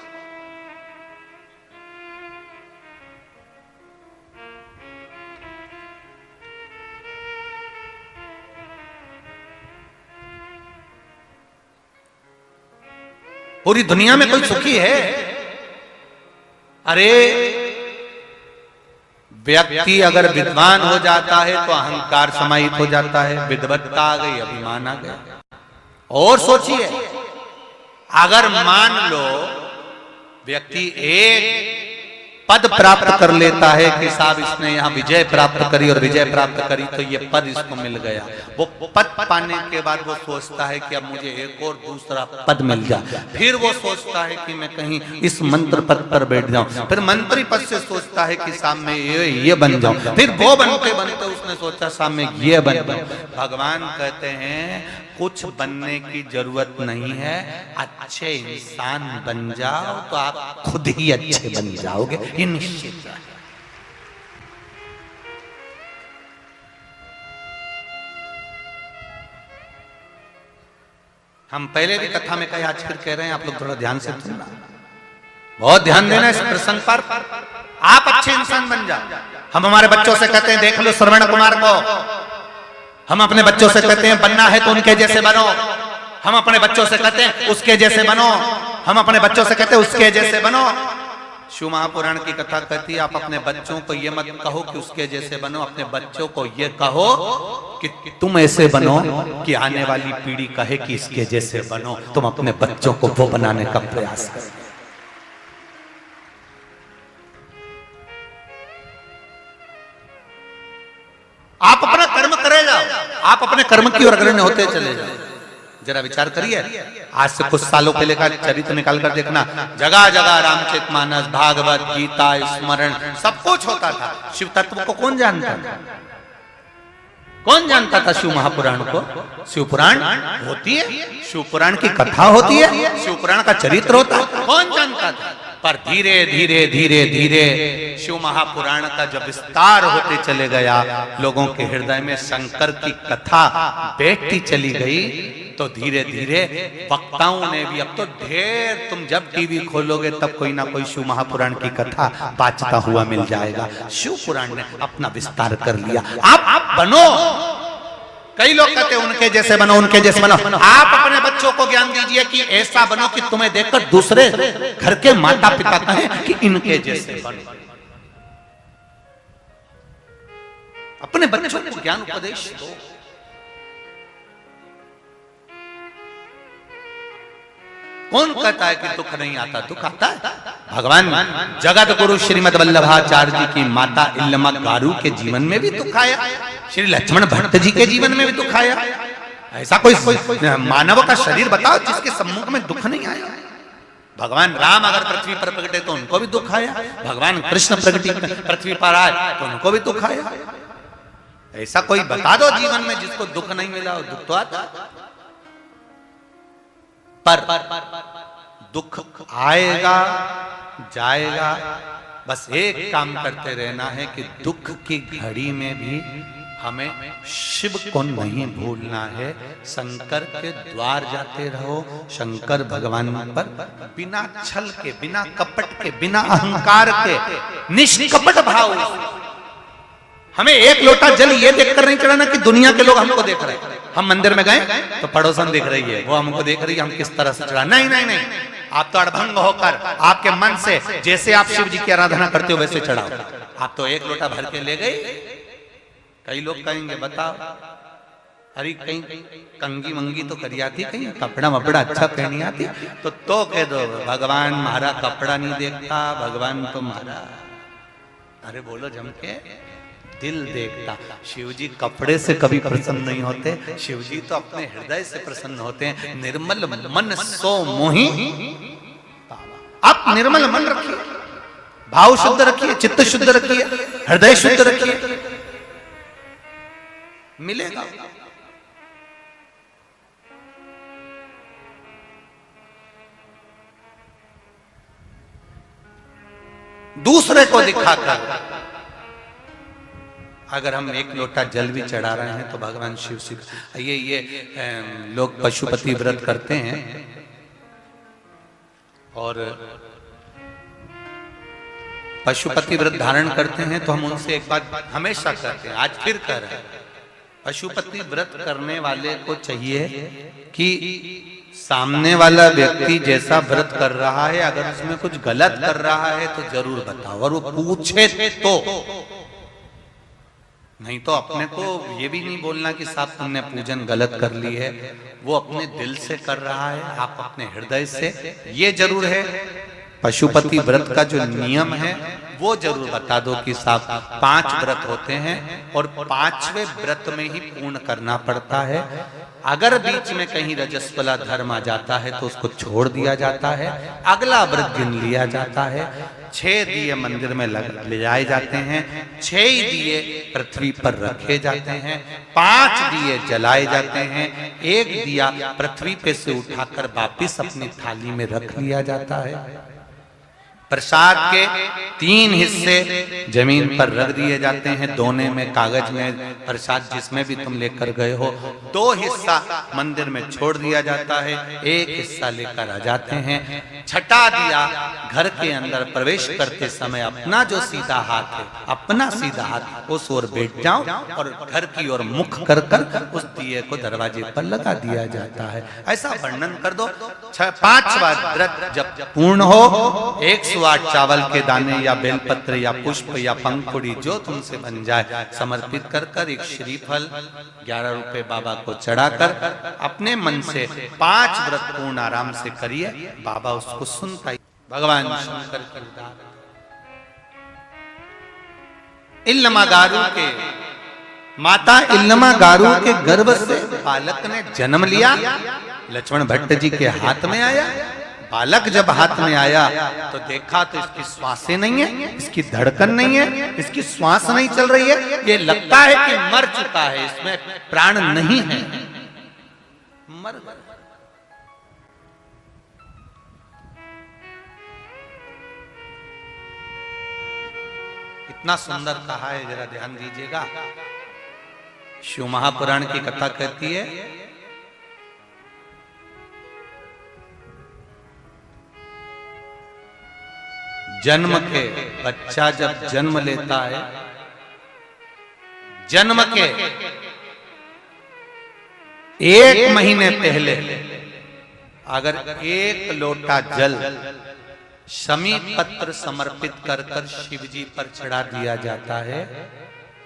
पूरी दुनिया में कोई सुखी है? अरे व्यक्ति अगर विद्वान हो जाता है तो अहंकार समाहित हो जाता है, विद्वत्ता आ गई, अभिमान आ गया। और सोचिए, अगर मान लो व्यक्ति एक पद प्राप्त कर लेता है कि साहब इसने यहाँ विजय प्राप्त करी और विजय प्राप्त करी तो ये पद इसको मिल गया। वो पद पाने के बाद वो सोचता है कि अब मुझे एक और दूसरा पद मिल जाए। फिर वो सोचता है कि मैं कहीं इस मंत्र पद पर बैठ जाऊं। फिर मंत्री पद से सोचता है कि साहब मैं ये बन जाऊं। फिर वो बनते बनते उसने सोचा साहब मैं ये बन जाऊं। भगवान कहते हैं कुछ बनने की जरूरत नहीं है, अच्छे इंसान बन जाओ तो आप खुद ही अच्छे बन जाओगे, ये निश्चित है। हम पहले भी कथा में कहे, आज फिर कह रहे हैं, आप लोग थोड़ा ध्यान से सुनना, बहुत ध्यान देना इस प्रसंग पर। आप अच्छे इंसान बन जाओ। हम हमारे बच्चों से कहते हैं देख लो श्रवण कुमार को, हम अपने बच्चों से कहते हैं बनना है तो उनके जैसे बनो। हम अपने बच्चों से कहते हैं उसके जैसे बनो। हम अपने बच्चों से कहते हैं उसके जैसे बनो। शिव महापुराण की कथा कहती है आप अपने बच्चों को ये मत कहो कि उसके जैसे बनो, अपने बच्चों को ये कहो कि तुम ऐसे बनो कि आने वाली पीढ़ी कहे कि इसके जैसे बनो। तुम अपने बच्चों को वो बनाने का प्रयास करो। आप अपना कर्म करे जाओ, आप अपने कर्म की ओर अग्रणी होते चले जाओ। जरा विचार करिए, आज से कुछ सालों पहले का चरित्र निकाल कर देखना, जगह जगह रामचरितमानस, भागवत, गीता, स्मरण सब कुछ होता था। शिव तत्व को कौन जानता था? कौन जानता था शिव महापुराण को? शिव पुराण होती है, शिव पुराण की कथा होती है, शिव पुराण का चरित्र होता है, कौन जानता था? पर धीरे धीरे धीरे धीरे शिव महापुराण का जब विस्तार होते चले गया, लोगों के हृदय में शंकर की कथा बैठती चली गई, तो धीरे धीरे वक्ताओं ने भी, अब तो ढेर, तुम जब टीवी खोलोगे तब कोई ना कोई शिव महापुराण की कथा बाचता हुआ मिल जाएगा। शिव पुराण ने अपना विस्तार कर लिया। आप बनो, कई लोग कहते हैं उनके जैसे बनो, उनके जैसे बनो। आप अपने बच्चों को ज्ञान दीजिए कि ऐसा बनो कि तुम्हें देखकर दूसरे घर के माता पिता कहें कि इनके जैसे बनो। अपने बच्चों को ज्ञान उपदेश दो। कौन कहता है कि दुख नहीं आता? दुख आता है। भगवान जगत गुरु श्रीमद वल्लभाचार्य जी की माता इल्लमा गारू के जीवन में भी दुख आया, श्री लक्ष्मण भट्ट जी के जीवन में भी दुख आया। ऐसा कोई मानव का शरीर बताओ जिसके सम्मुख में दुख नहीं आया? भगवान राम अगर पृथ्वी पर प्रकटे तो उनको भी दुख आया, भगवान कृष्ण प्रकटी पृथ्वी पर आए तो उनको भी दुख आया। ऐसा कोई बता दो जीवन में जिसको दुख नहीं मिला हो। दुख तो आता, पर दुख आएगा जाएगा, बस एक काम करते रहना है कि दुख की घड़ी में भी हमें शिव को नहीं भूलना है। शंकर के द्वार जाते रहो, शंकर भगवान पर बिना छल के, बिना कपट के, बिना अहंकार के, निष्कपट भाव। हमें एक लोटा जल ये देखकर नहीं चढ़ाना कि दुनिया के लोग हमको देख रहे हैं। हम मंदिर में गए तो पड़ोसन देख रही है, वो हमको देख रही है, हम किस तरह से चढ़ा। नहीं नहीं नहीं, आप तो अड़भंग होकर आपके मन से जैसे आप शिव जी की आराधना करते हो वैसे चढ़ाओ। आप तो एक लोटा भर के ले गए। कई लोग कहेंगे बताओ, अरे कहीं कंगी मंगी तो करी आती, कहीं कपड़ा वपड़ा अच्छा पहनी आती, तो कह दो भगवान हमारा कपड़ा नहीं देखता, भगवान तो हमारा, अरे बोलो जम के, दिल देखता। शिवजी कपड़े से कभी प्रसन्न नहीं होते, शिवजी तो अपने हृदय से प्रसन्न होते हैं। निर्मल मन सो मोहि, आप निर्मल मन रखिए, भाव शुद्ध रखिए, चित्त शुद्ध रखिए, हृदय शुद्ध रखिए, मिलेगा। दूसरे को दिखाकर अगर हम एक लोटा जल भी चढ़ा रहे हैं तो भगवान शिव से ये लोग पशुपति व्रत करते हैं और पशुपति व्रत धारण करते हैं तो हम उनसे एक बात हमेशा कहते हैं, आज फिर कह रहे हैं, पशुपति व्रत करने वाले को चाहिए कि सामने वाला व्यक्ति जैसा व्रत कर रहा है अगर उसमें कुछ गलत कर रहा है तो जरूर बताओ, और वो पूछे तो, नहीं तो अपने को ये भी नहीं बोलना कि साहब तुमने पूजन गलत कर ली है। वो अपने दिल से कर रहा है, आप अपने हृदय से। ये जरूर है पशुपति व्रत का जो नियम है वो जरूर बता दो कि साहब 5 व्रत होते हैं और 5वें व्रत में ही पूर्ण करना पड़ता है। अगर बीच में कहीं रजस्वला धर्म आ जाता है तो उसको छोड़ दिया जाता है, अगला व्रत गिन लिया जाता है। 6 दिए मंदिर में ले जाए जाते हैं, 6 दिए पृथ्वी पर रखे जाते हैं, 5 दिए जलाए जाते हैं, 1 दिया पृथ्वी पे से उठाकर वापिस अपनी थाली में रख लिया जाता है। प्रसाद के 3 हिस्से जमीन पर रख दिए जाते हैं, दोने में कागज में प्रसाद जिसमें भी तुम लेकर गए हो, 2 हिस्सा मंदिर में छोड़ दिया जाता है, 1 हिस्सा लेकर आ जाते हैं। छठा दिया घर के अंदर प्रवेश करते समय अपना जो सीधा हाथ है, अपना सीधा हाथ उस ओर बैठ जाओ और घर की ओर मुख कर कर उस दिए को दरवाजे पर लगा दिया जाता है। ऐसा वर्णन कर दो। 5वां व्रत जब पूर्ण हो, 108 चावल के दाने या बेलपत्र या पुष्प या पंखुड़ी जो तुमसे बन जाए समर्पित कर कर एक श्रीफल 11 रुपए बाबा को चढ़ाकर अपने मन से 5 व्रत पूर्ण आराम से करिए, बाबा उसको सुनता ही। भगवान शंकर की इल्लमा गारू के माता इल्लमा गारू के गर्भ से बालक ने जन्म लिया, लक्ष्मण भट्ट जी के हाथ में आया। बालक जब हाथ में आया तो देखा तो इसकी श्वासें नहीं है, इसकी धड़कन नहीं है, इसकी श्वास नहीं चल रही है, ये लगता है कि मर चुका है, इसमें प्राण नहीं है, मर गया। इतना सुंदर कहा है, जरा ध्यान दीजिएगा। शिव महापुराण की कथा कहती है जन्म के बच्चा जब जन्म लेता है, जन्म के 1 महीने पहले अगर 1 लोटा जल शमी पत्र समर्पित कर कर शिव जी पर चढ़ा दिया जाता है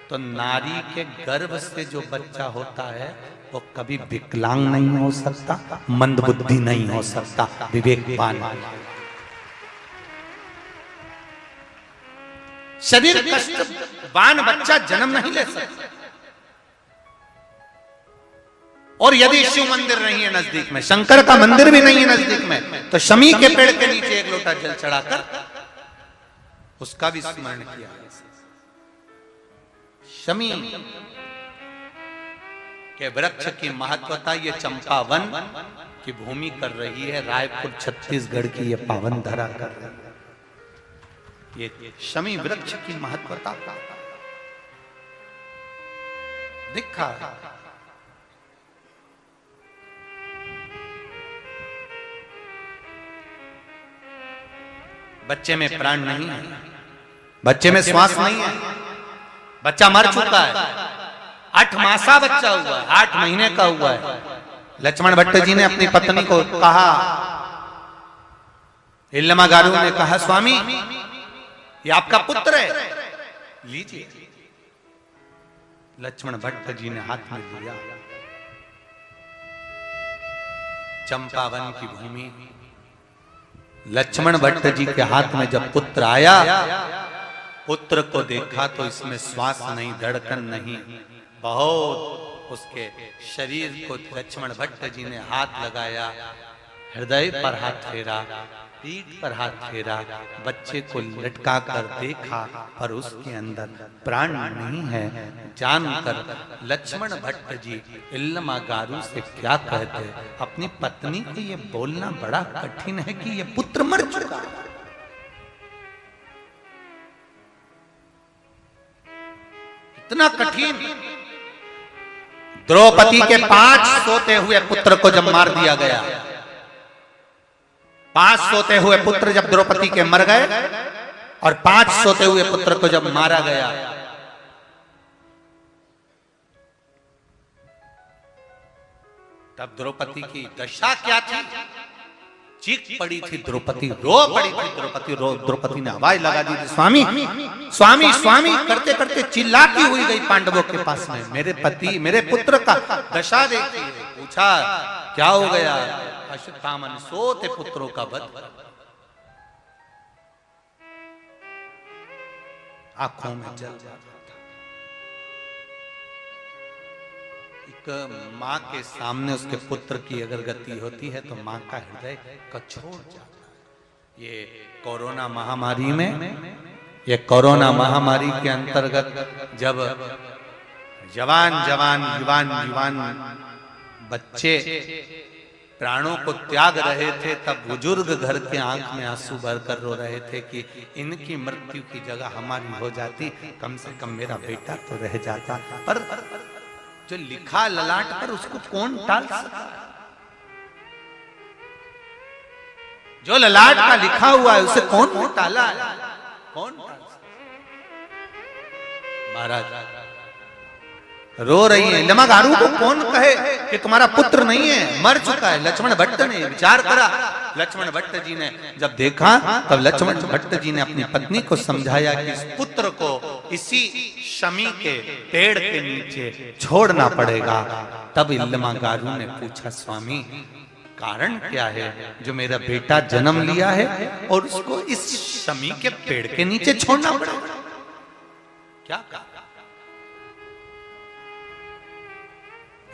तो नारी के गर्भ से जो बच्चा होता है वो कभी विकलांग नहीं हो सकता, मंदबुद्धि नहीं हो सकता, विवेकवान। शरीर कष्टवान बच्चा जन्म नहीं ले सकता। और यदि शिव मंदिर नहीं है नजदीक में, शंकर का मंदिर भी नहीं है नजदीक में, तो शमी के पेड़ के नीचे एक लोटा जल चढ़ाकर उसका भी स्मरण किया। शमी के वृक्ष की महत्वता ये चंपावन की भूमि कर रही है, रायपुर छत्तीसगढ़ की ये पावन धरा कर रही है। ये शमी वृक्ष की महत्वता दिखा। बच्चे में प्राण नहीं है, बच्चे में श्वास नहीं है, बच्चा मर चुका है, 8 मासा बच्चा हुआ है, 8 महीने का हुआ है। लक्ष्मण भट्ट जी ने अपनी पत्नी को कहा, इल्लमागारू ने कहा, स्वामी ये आपका पुत्र है, लीजिए। लक्ष्मण भट्ट जी ने हाथ में लिया। चंपावन की भूमि, लक्ष्मण भट्ट जी के हाथ में जब पुत्र आया, पुत्र को देखा तो इसमें श्वास नहीं, धड़कन नहीं, बहुत उसके शरीर को लक्ष्मण भट्ट जी ने हाथ लगाया, हृदय पर हाथ फेरा, पीठ पर हाथ फेरा, बच्चे को लटका कर देखा पर उसके अंदर प्राण नहीं है। जानकर लक्ष्मण भट्ट जी इल्लमागारू से क्या कहते, अपनी पत्नी को ये बोलना बड़ा कठिन है कि ये पुत्र मर चुका है। इतना कठिन। द्रौपदी के 5 सोते हुए पुत्र को जब मार दिया गया, 5 सोते हुए पुत्र जब द्रौपदी के मर गए और 5 सोते हुए पुत्र को जब मारा गया, तब द्रौपदी की दशा क्या थी? चीख पड़ी थी द्रौपदी, रो पड़ी थी द्रौपदी, द्रौपदी ने आवाज लगा दी थी, स्वामी स्वामी स्वामी करते करते चिल्लाती हुई गई पांडवों के पास में, मेरे पति मेरे पुत्र का दशा देखी है। पूछा क्या हो गया? अश्वत्थामा सोते पुत्रों का वध। आंखों में जल जाता था। एक माँ के सामने उसके पुत्र की अगर गति होती है तो माँ का हृदय कचोट जाता है। ये कोरोना महामारी में, ये कोरोना महामारी के अंतर्गत जब जवान जवान युवान युवान बच्चे प्राणों को त्याग रहे थे, तब बुजुर्ग घर के आंख में आंसू भरकर रो रहे थे कि इनकी मृत्यु की जगह हमारी हो जाती, कम से कम मेरा बेटा तो रह जाता। पर जो लिखा ललाट पर उसको कौन टाल सकता? जो ललाट का लिखा हुआ है उसे कौन टाला? कौन टाल सकता? महाराज रो रही है, इल्लमागारू को कौन कहे कि तुम्हारा पुत्र नहीं है, मर चुका है। लक्ष्मण भट्ट ने विचार करा। लक्ष्मण भट्ट जी ने जब देखा तब लक्ष्मण भट्ट जी ने अपनी पत्नी को समझाया कि इस पुत्र को इसी शमी के पेड़ के नीचे छोड़ना पड़ेगा। तब इल्लमागारू ने पूछा, स्वामी कारण क्या है जो मेरा बेटा जन्म लिया है और उसको इस शमी के पेड़ के नीचे छोड़ना पड़ेगा? क्या कहा?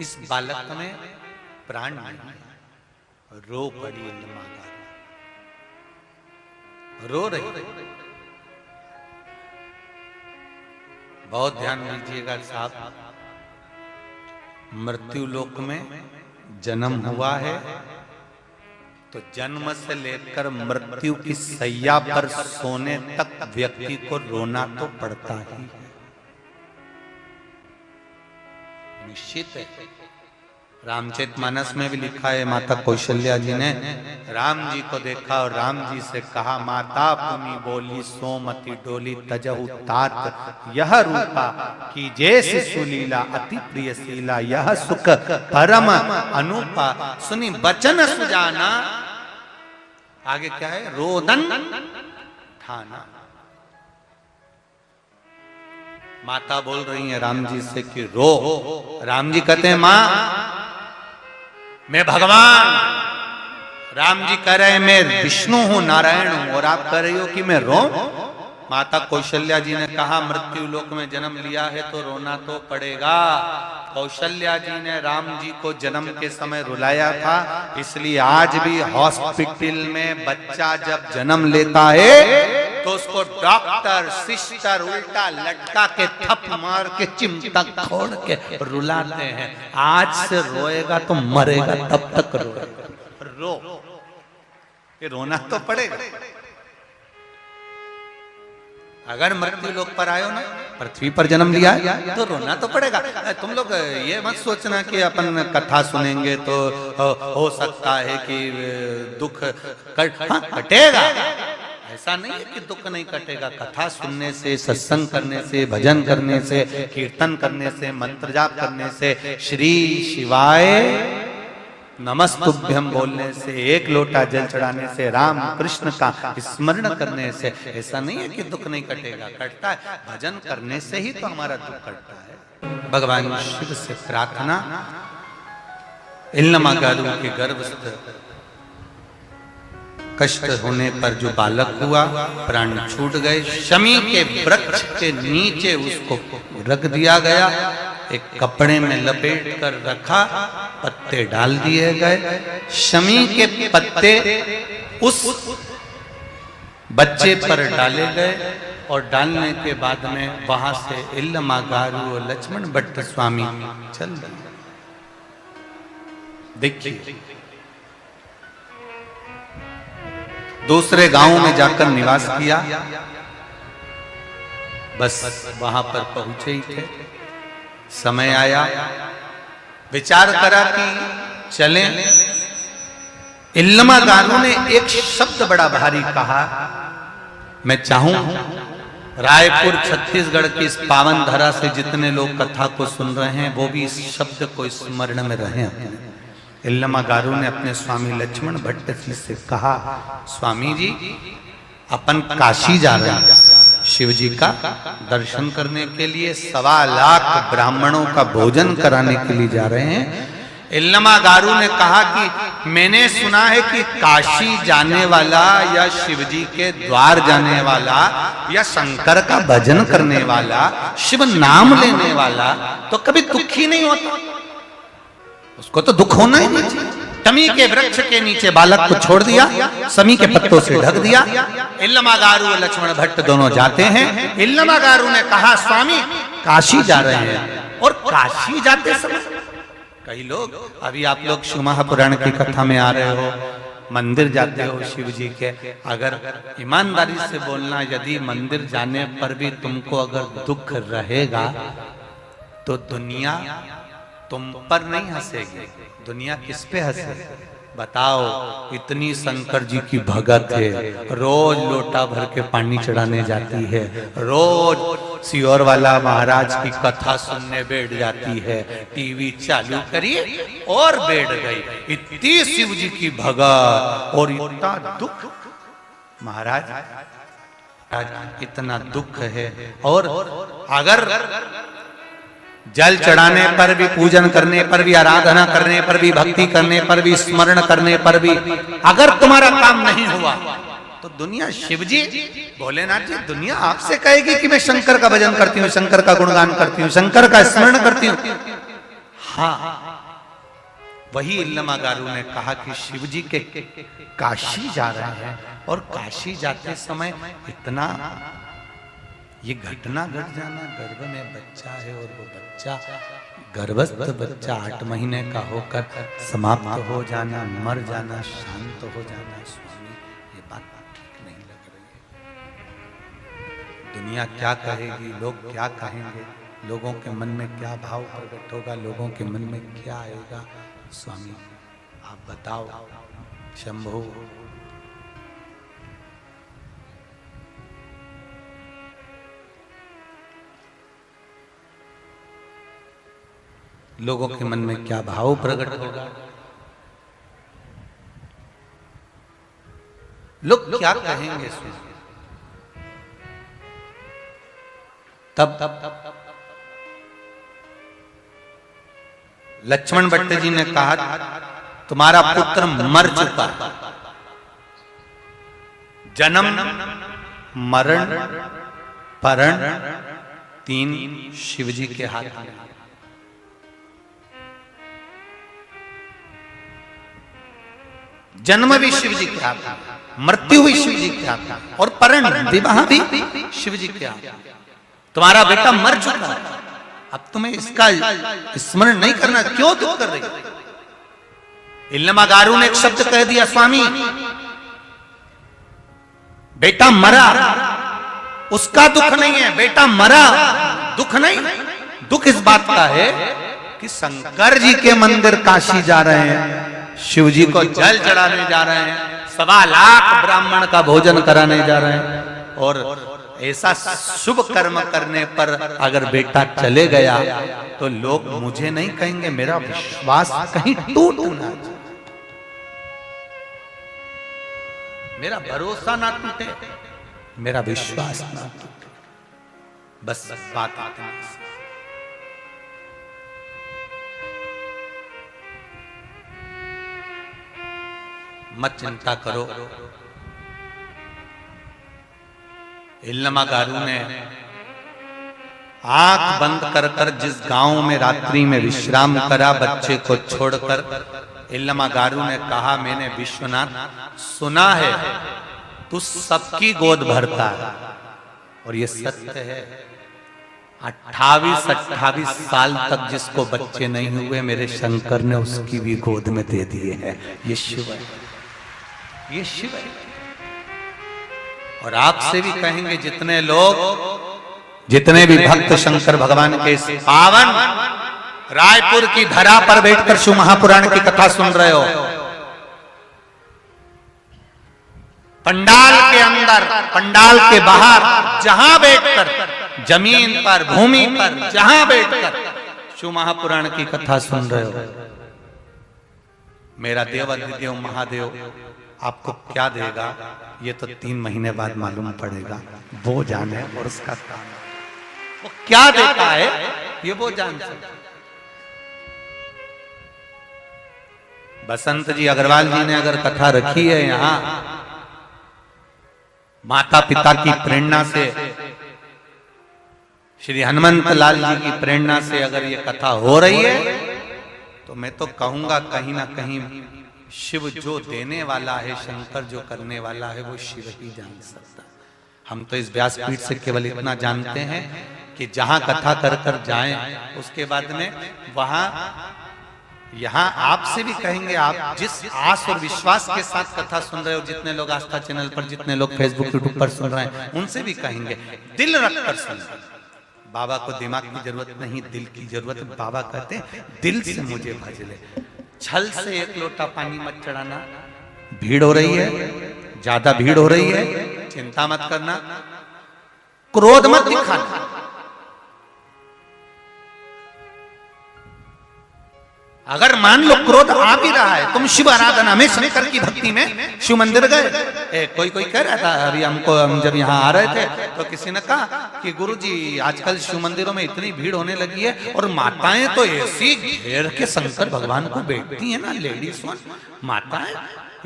इस बालक में प्राण नहीं है। रो पड़ी इल्लमागारू, रो रही। बहुत ध्यान दीजिएगा साहब, मृत्यु लोक में जन्म हुआ है तो जन्म से लेकर मृत्यु की सैया पर सोने तक व्यक्ति को रोना तो पड़ता ही है, निश्चित है। रामचरितमानस में भी लिखा है, माता कौशल्या जी ने राम जी को देखा और राम जी से कहा, माता पुनि बोली सोमति डोली तजहु तात यह रूपा की जैसे सुलीला अति प्रिय शीला यह सुख परम अनुपा सुनी बचन सुजाना। आगे क्या है? रोदन ठाना। माता बोल रही है राम जी से कि रो। राम जी कहते हैं मां मैं भगवान। राम जी कह रहे हैं मैं विष्णु हूं, नारायण हूं, और आप कह रही हो कि मैं रो। माता कौशल्या जी ने कहा मृत्यु लोक में जन्म लिया है तो रोना तो पड़ेगा। कौशल्या जी ने राम जी को जन्म के समय रुलाया था, इसलिए आज भी हॉस्पिटल में बच्चा जब जन्म लेता है तो उसको डॉक्टर सिस्टर उल्टा लटका के थप मार के चिमटा खोड़ के रुलाते हैं। आज से रोएगा तो मरेगा तब तक रो। ये रोना तो पड़ेगा। अगर मृत्यु लोक पर आयो ना, पृथ्वी पर जन्म लिया तो रोना तो पड़ेगा। तुम लोग ये मत सोचना कि अपन कथा सुनेंगे तो हो सकता है कि दुख कटेगा। ऐसा नहीं है कि दुख नहीं कटेगा। कथा सुनने से, सत्संग करने से, भजन करने से, कीर्तन करने से, मंत्र जाप करने से, श्री शिवाय नमस्तुभ्यम बोलने से, एक लोटा जल चढ़ाने से, राम कृष्ण का स्मरण करने से, ऐसा नहीं है कि दुख नहीं कटेगा। कटता है। भजन करने से ही तो हमारा दुख कटता है। भगवान शिव से प्रार्थना। इल्लमागारू के गर्भस्थ कष्ट होने पर जो बालक हुआ, प्राण छूट गए। शमी के वृक्ष के नीचे उसको रख दिया गया, एक कपड़े में लपेट कर रखा, पत्ते डाल दिए गए। शमी के पत्ते उस बच्चे पर डाले गए और डालने के बाद में वहां से इल्लमागारू और लक्ष्मण भट्ट स्वामी चल दिए। देखिए दूसरे गांव में जाकर निवास किया। बस वहां पर पहुंचे ही थे, समय आया, विचार करा कि चलें। इल्लमागारू ने एक शब्द बड़ा भारी कहा, मैं चाहूं रायपुर छत्तीसगढ़ की इस पावन धरा से जितने लोग कथा को सुन रहे हैं वो भी इस शब्द को स्मरण में रहे। इल्लमागारू ने अपने स्वामी लक्ष्मण भट्ट जी से कहा, स्वामी जी अपन काशी जा रहे हैं शिव जी का दर्शन करने के लिए, 1.25 लाख ब्राह्मणों का भोजन कराने के लिए जा रहे हैं। इल्लमागारू ने कहा कि मैंने सुना है कि काशी जाने वाला या शिव जी के द्वार जाने वाला या शंकर का भजन करने वाला, शिव नाम लेने वाला तो कभी दुखी नहीं होता। उसको तो दुख होना ही नहीं चाहिए। शमी के वृक्ष के नीचे बालक को छोड़ दिया, शमी के पत्तों से ढक दिया। इल्लमागारू और लक्ष्मण भट्ट दोनों जाते हैं। इल्लमागारू ने कहा स्वामी काशी जा रहे हैं, और काशी जाते समय कई लोग, अभी आप लोग शिव महापुराण की कथा में आ रहे हो, मंदिर जाते हो शिव जी के, अगर ईमानदारी से बोलना, यदि मंदिर जाने पर भी तुमको अगर दुख रहेगा तो दुनिया तुम पर नहीं हंसेगी, दुनिया किस पे हंसेगी? बताओ, इतनी शंकर जी की भगत है, रोज लोटा भर के पानी चढ़ाने जाती है, रोज सियोर वाला महाराज की कथा सुनने बैठ जाती है, टीवी चालू करिए और बैठ गई। इतनी शिव जी की भगत और इतना दुख, महाराज इतना दुख है। और अगर जल चढ़ाने पर भी, पूजन करने पर भी, आराधना करने पर भी, भक्ति करने पर भी, स्मरण करने पर भी अगर तुम्हारा काम नहीं हुआ तो दुनिया, शिव जी भोलेनाथ जी, दुनिया आपसे कहेगी कि मैं शंकर का भजन करती हूँ, शंकर का गुणगान करती हूँ, शंकर का स्मरण करती हूँ। हाँ, वही इल्लमागारू ने कहा कि शिव जी के काशी जा रहे हैं, और काशी जाते समय इतना ये घटना घट जाना, गर्भ में बच्चा है और वो बच्चा, गर्भस्थ बच्चा 8 महीने का होकर समाप्त हो जाना, मर जाना, शांत हो जाना, स्वामी ये बात ठीक नहीं लग रही है। दुनिया क्या कहेगी, लोग क्या कहेंगे, लोगों के मन में क्या भाव प्रकट होगा, लोगों के मन में क्या आएगा? स्वामी आप बताओ। शंभु लोगों के मन में क्या भाव प्रकट होगा, लोग क्या कहेंगे? तब लक्ष्मण भट्ट जी ने कहा, तुम्हारा पुत्र मर चुका, जन्म मरण परण तीन शिवजी के हाथ में। जन्म भी शिवजी के हाथ में, मृत्यु भी शिवजी के हाथ में, और परण विवाह भी शिवजी के हाथ में। तुम्हारा बेटा मर चुका, अब तुम्हें इसका स्मरण नहीं करना, क्यों दुख कर रही? इल्लमागारू ने एक शब्द कह दिया, स्वामी बेटा मरा, उसका दुख नहीं है, बेटा मरा दुख नहीं। दुख इस बात का है कि शंकर जी के मंदिर काशी जा रहे हैं, शिव जी को जल चढ़ाने जा रहे हैं, 1.25 लाख ब्राह्मण का भोजन कराने जा रहे हैं, और ऐसा शुभ कर्म करने पर अगर बेटा चले गया तो लोग मुझे नहीं कहेंगे, मेरा विश्वास कहीं टूट ना जाए, मेरा भरोसा ना टूटे, मेरा विश्वास ना टूटे। बस बात आती है। मत चिंता करो। इल्लमागारू ने आंख बंद कर कर जिस गांव में रात्रि में विश्राम करा, बच्चे को छोड़कर, इल्लमागारू ने कहा, मैंने विश्वनाथ सुना है तू सबकी गोद भरता है, और ये सत्य है। 28 साल तक जिसको बच्चे नहीं हुए, मेरे शंकर ने उसकी भी गोद में दे दिए हैं। ये शिव है, ये शिव है। और आपसे भी कहेंगे, जितने भी भक्त शंकर भगवान के इस पावन रायपुर की धरा पर बैठकर शिव महापुराण की कथा सुन रहे हो, पंडाल के अंदर, पंडाल के बाहर, जहां बैठकर, जमीन पर, भूमि पर, जहां बैठकर शिव महापुराण की कथा सुन रहे हो, मेरा देवाधिदेव महादेव आपको क्या देगा ये तो 3 महीने बाद मालूम पड़ेगा, वो जाने, और उसका काम वो क्या देता है ये वो जान सकते। बसंत जी अग्रवाल जी ने अगर कथा रखी है यहाँ, माता पिता की प्रेरणा से, श्री हनुमंत लाल जी की प्रेरणा से अगर ये कथा हो रही है, तो मैं तो कहूंगा कहीं ना कहीं शिव जो देने वाला है, शंकर जो करने वाला है, वो शिव ही जान सकता है। हम तो इस व्यासपीठ से केवल इतना जानते हैं कि जहां कथा कर कर जाएं, उसके बाद में वहां, यहां आपसे भी कहेंगे, आप जिस आस और विश्वास के साथ कथा सुन रहे हो, जितने लोग आस्था चैनल पर, जितने लोग फेसबुक यूट्यूब पर सुन रहे हैं, उनसे भी कहेंगे दिल रखकर सुन। बाबा को दिमाग की जरूरत नहीं, दिल की जरूरत है। बाबा कहते हैं दिल से मुझे भज ले। छल से 1 लोटा पानी मत चढ़ाना। भीड़ हो रही है, ज्यादा भीड़ हो रही है, चिंता मत करना, क्रोध मत दिखाना। अगर मान लो क्रोध आ भी रहा है, तुम शिव आराधना में, शंकर की भक्ति में शिव मंदिर गए, कोई कह रहा था अभी हमको, हम जब यहाँ आ रहे थे तो किसी ने कहा कि गुरुजी आजकल शिव मंदिरों में इतनी भीड़ होने लगी है, और माताएं तो ऐसी घेर के शंकर भगवान को बैठती है ना, लेडीज माताएं,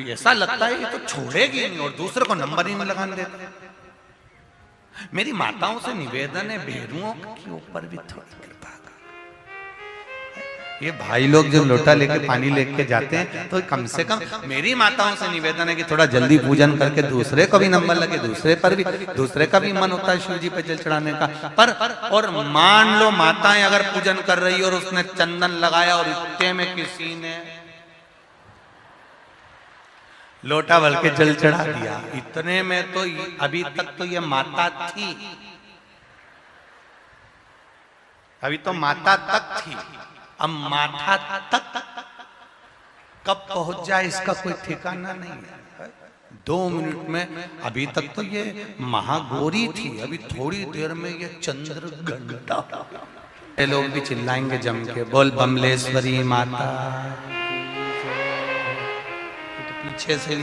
ऐसा लगता है ये तो छोड़ेगी नहीं, और दूसरे को नंबर ही नहीं लगाने देते। मेरी माताओं से निवेदन है, भेरुओं के ऊपर भी थोड़ा कृपा। ये भाई लोग जब लोटा लेके पानी लेके जाते हैं, तो कम से कम मेरी माताओं से निवेदन है कि थोड़ा जल्दी पूजन करके दूसरे को भी नंबर लगे, दूसरे का भी मन होता है शिव जी पे जल चढ़ाने का। पर और मान लो माताएं अगर पूजन कर रही और उसने चंदन लगाया और इतने में किसी ने लोटा भर के जल चढ़ा दिया, इतने में तो अभी तक तो ये माता थी, अभी तो माता तक थी, अब माथा तक कब पहुंच जाए इसका कोई ठिकाना नहीं है। 2 मिनट में, अभी तक तो ये महागौरी थी, अभी थोड़ी देर में ये चंद्र घंटा। ये लोग भी चिल्लाएंगे जम के, बोल बमलेश्वरी माता, तो पीछे से